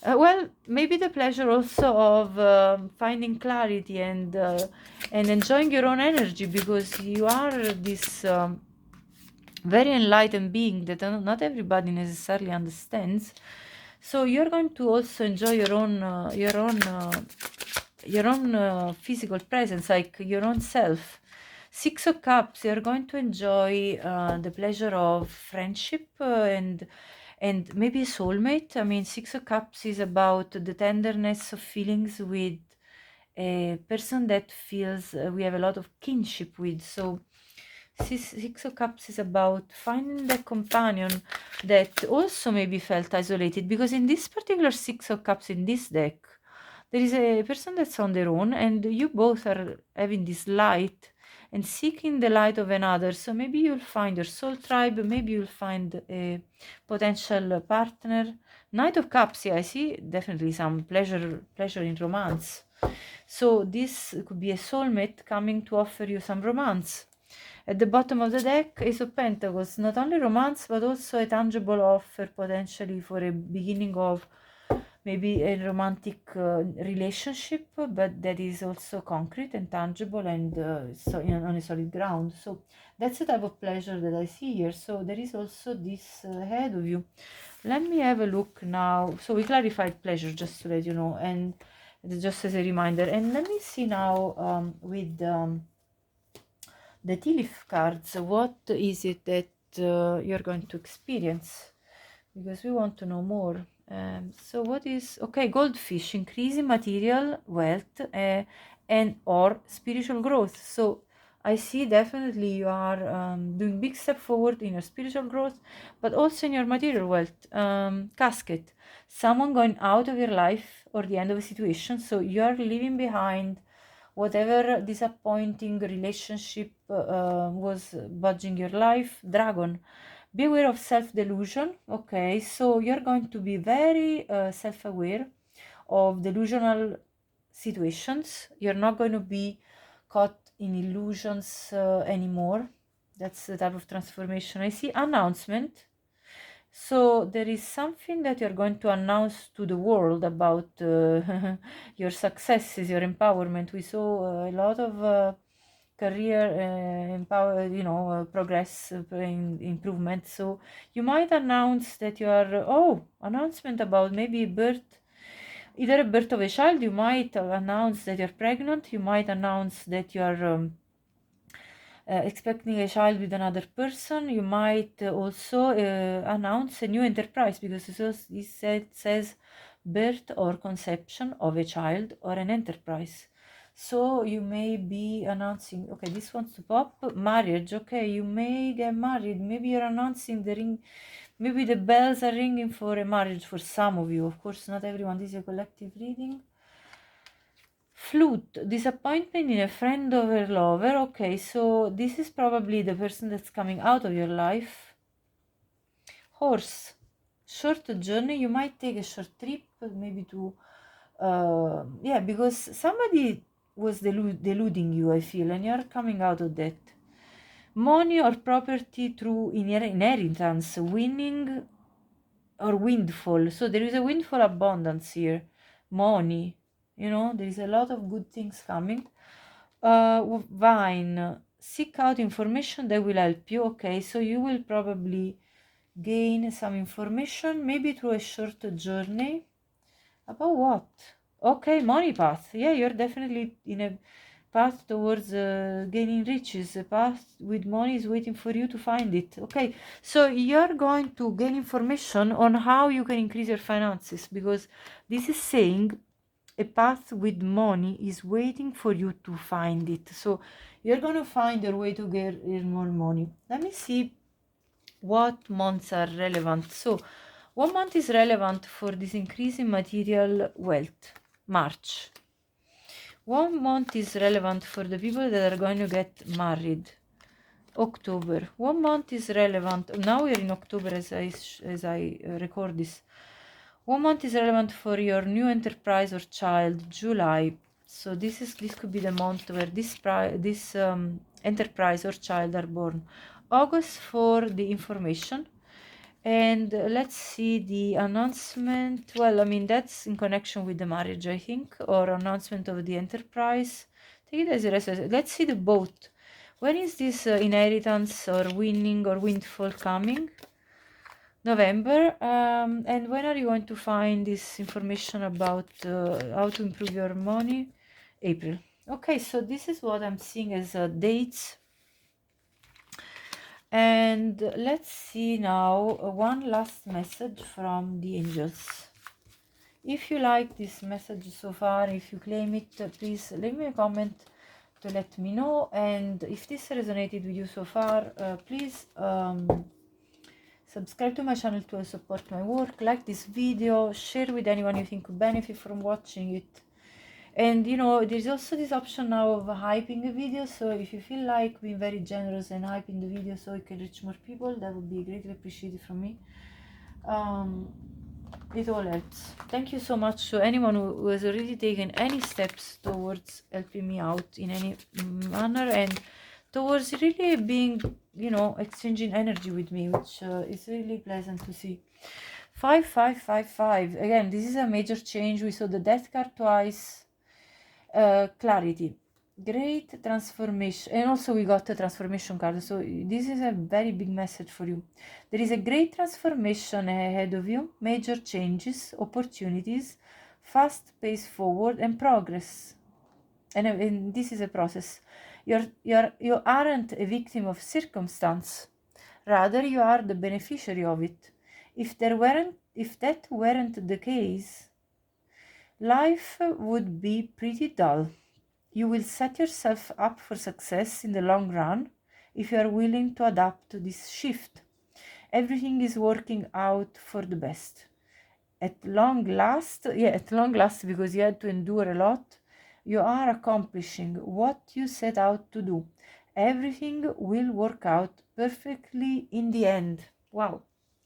Well, maybe the pleasure also of finding clarity and enjoying your own energy, because you are this very enlightened being that not everybody necessarily understands. So you're going to also enjoy your own physical presence, like your own self. Six of Cups, you're going to enjoy the pleasure of friendship and maybe a soulmate. I mean, Six of Cups is about the tenderness of feelings with a person that feels we have a lot of kinship with. So Six of Cups is about finding that companion that also maybe felt isolated, because in this particular Six of Cups in this deck, there is a person that's on their own, and you both are having this light and seeking the light of another. So maybe you'll find your soul tribe, maybe you'll find a potential partner. Knight of Cups, yeah, I see definitely some pleasure in romance. So this could be a soulmate coming to offer you some romance. At the bottom of the deck, Ace of Pentacles, not only romance, but also a tangible offer potentially for a beginning of maybe a romantic relationship, but that is also concrete and tangible and on a solid ground. So that's the type of pleasure that I see here. So there is also this ahead of you. Let me have a look now. So we clarified pleasure, just to let you know, and just as a reminder. And let me see now with the tea leaf cards, what is it that you're going to experience, because we want to know more. So what is, okay, goldfish, increasing material wealth and or spiritual growth. So I see definitely you are doing big step forward in your spiritual growth, but also in your material wealth. Casket, someone going out of your life or the end of a situation. So you are leaving behind whatever disappointing relationship was budging your life. Dragon, be aware of self-delusion. Okay, so you're going to be very self-aware of delusional situations. You're not going to be caught in illusions anymore. That's the type of transformation I see. Announcement, so there is something that you're going to announce to the world about your successes, your empowerment. We saw a lot of career progress, improvement. So you might announce that you are, announcement about maybe birth, either a birth of a child. You might announce that you're pregnant. You might announce that you are expecting a child with another person. You might also announce a new enterprise, because it says birth or conception of a child or an enterprise. So you may be announcing, okay, this wants to pop, marriage. Okay, you may get married. Maybe you're announcing the ring. Maybe the bells are ringing for a marriage for some of you. Of course, not everyone. This is a collective reading. Flute, disappointment in a friend or a lover. Okay, so this is probably the person that's coming out of your life. Horse, short journey. You might take a short trip, maybe to, because somebody was deluding you, I feel, and you're coming out of that. Money or property through inheritance, winning or windfall. So there is a windfall abundance here. Money, there is a lot of good things coming. Vine, seek out information that will help you. Okay, so you will probably gain some information, maybe through a short journey. About what? Okay, money path. Yeah, you're definitely in a path towards gaining riches. A path with money is waiting for you to find it. Okay, so you're going to gain information on how you can increase your finances, because this is saying a path with money is waiting for you to find it. So you're going to find your way to get more money. Let me see what months are relevant. So one month is relevant for this increase in material wealth. March. 1 month is relevant for the people that are going to get married. October. 1 month is relevant. Now we're in October as I record this. 1 month is relevant for your new enterprise or child. July. So this could be the month where this enterprise or child are born. August for the information. And let's see the announcement. Well, I mean, that's in connection with the marriage, I think, or announcement of the enterprise. Take it as a let's see the boat. When is this inheritance or winning or windfall coming? November. And when are you going to find this information about how to improve your money? April. Okay, so this is what I'm seeing as dates. And let's see now one last message from the angels. If you like this message so far, if you claim it, please leave me a comment to let me know. And if this resonated with you so far, please subscribe to my channel to support my work, like this video, share with anyone you think could benefit from watching it. And you know, there's also this option now of hyping a video, so if you feel like being very generous and hyping the video so it can reach more people, that would be greatly appreciated from me. It all helps. Thank you so much to anyone who has already taken any steps towards helping me out in any manner and towards really being, you know, exchanging energy with me, which is really pleasant to see. 5555. Again, this is a major change. We saw the death card twice. Clarity, great transformation, and also we got the transformation card, so this is a very big message for you. There is a great transformation ahead of you, major changes, opportunities, fast pace forward, and progress. And this is a process. You aren't a victim of circumstance, rather you are the beneficiary of it. If that weren't the case, life would be pretty dull. You will set yourself up for success in the long run if you are willing to adapt to this shift. Everything is working out for the best. At long last, because you had to endure a lot, you are accomplishing what you set out to do. Everything will work out perfectly in the end. Wow.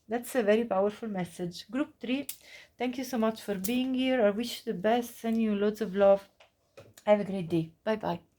That's a very powerful message. Group 3, thank you so much for being here. I wish you the best. Send you loads of love. Have a great day. Bye bye.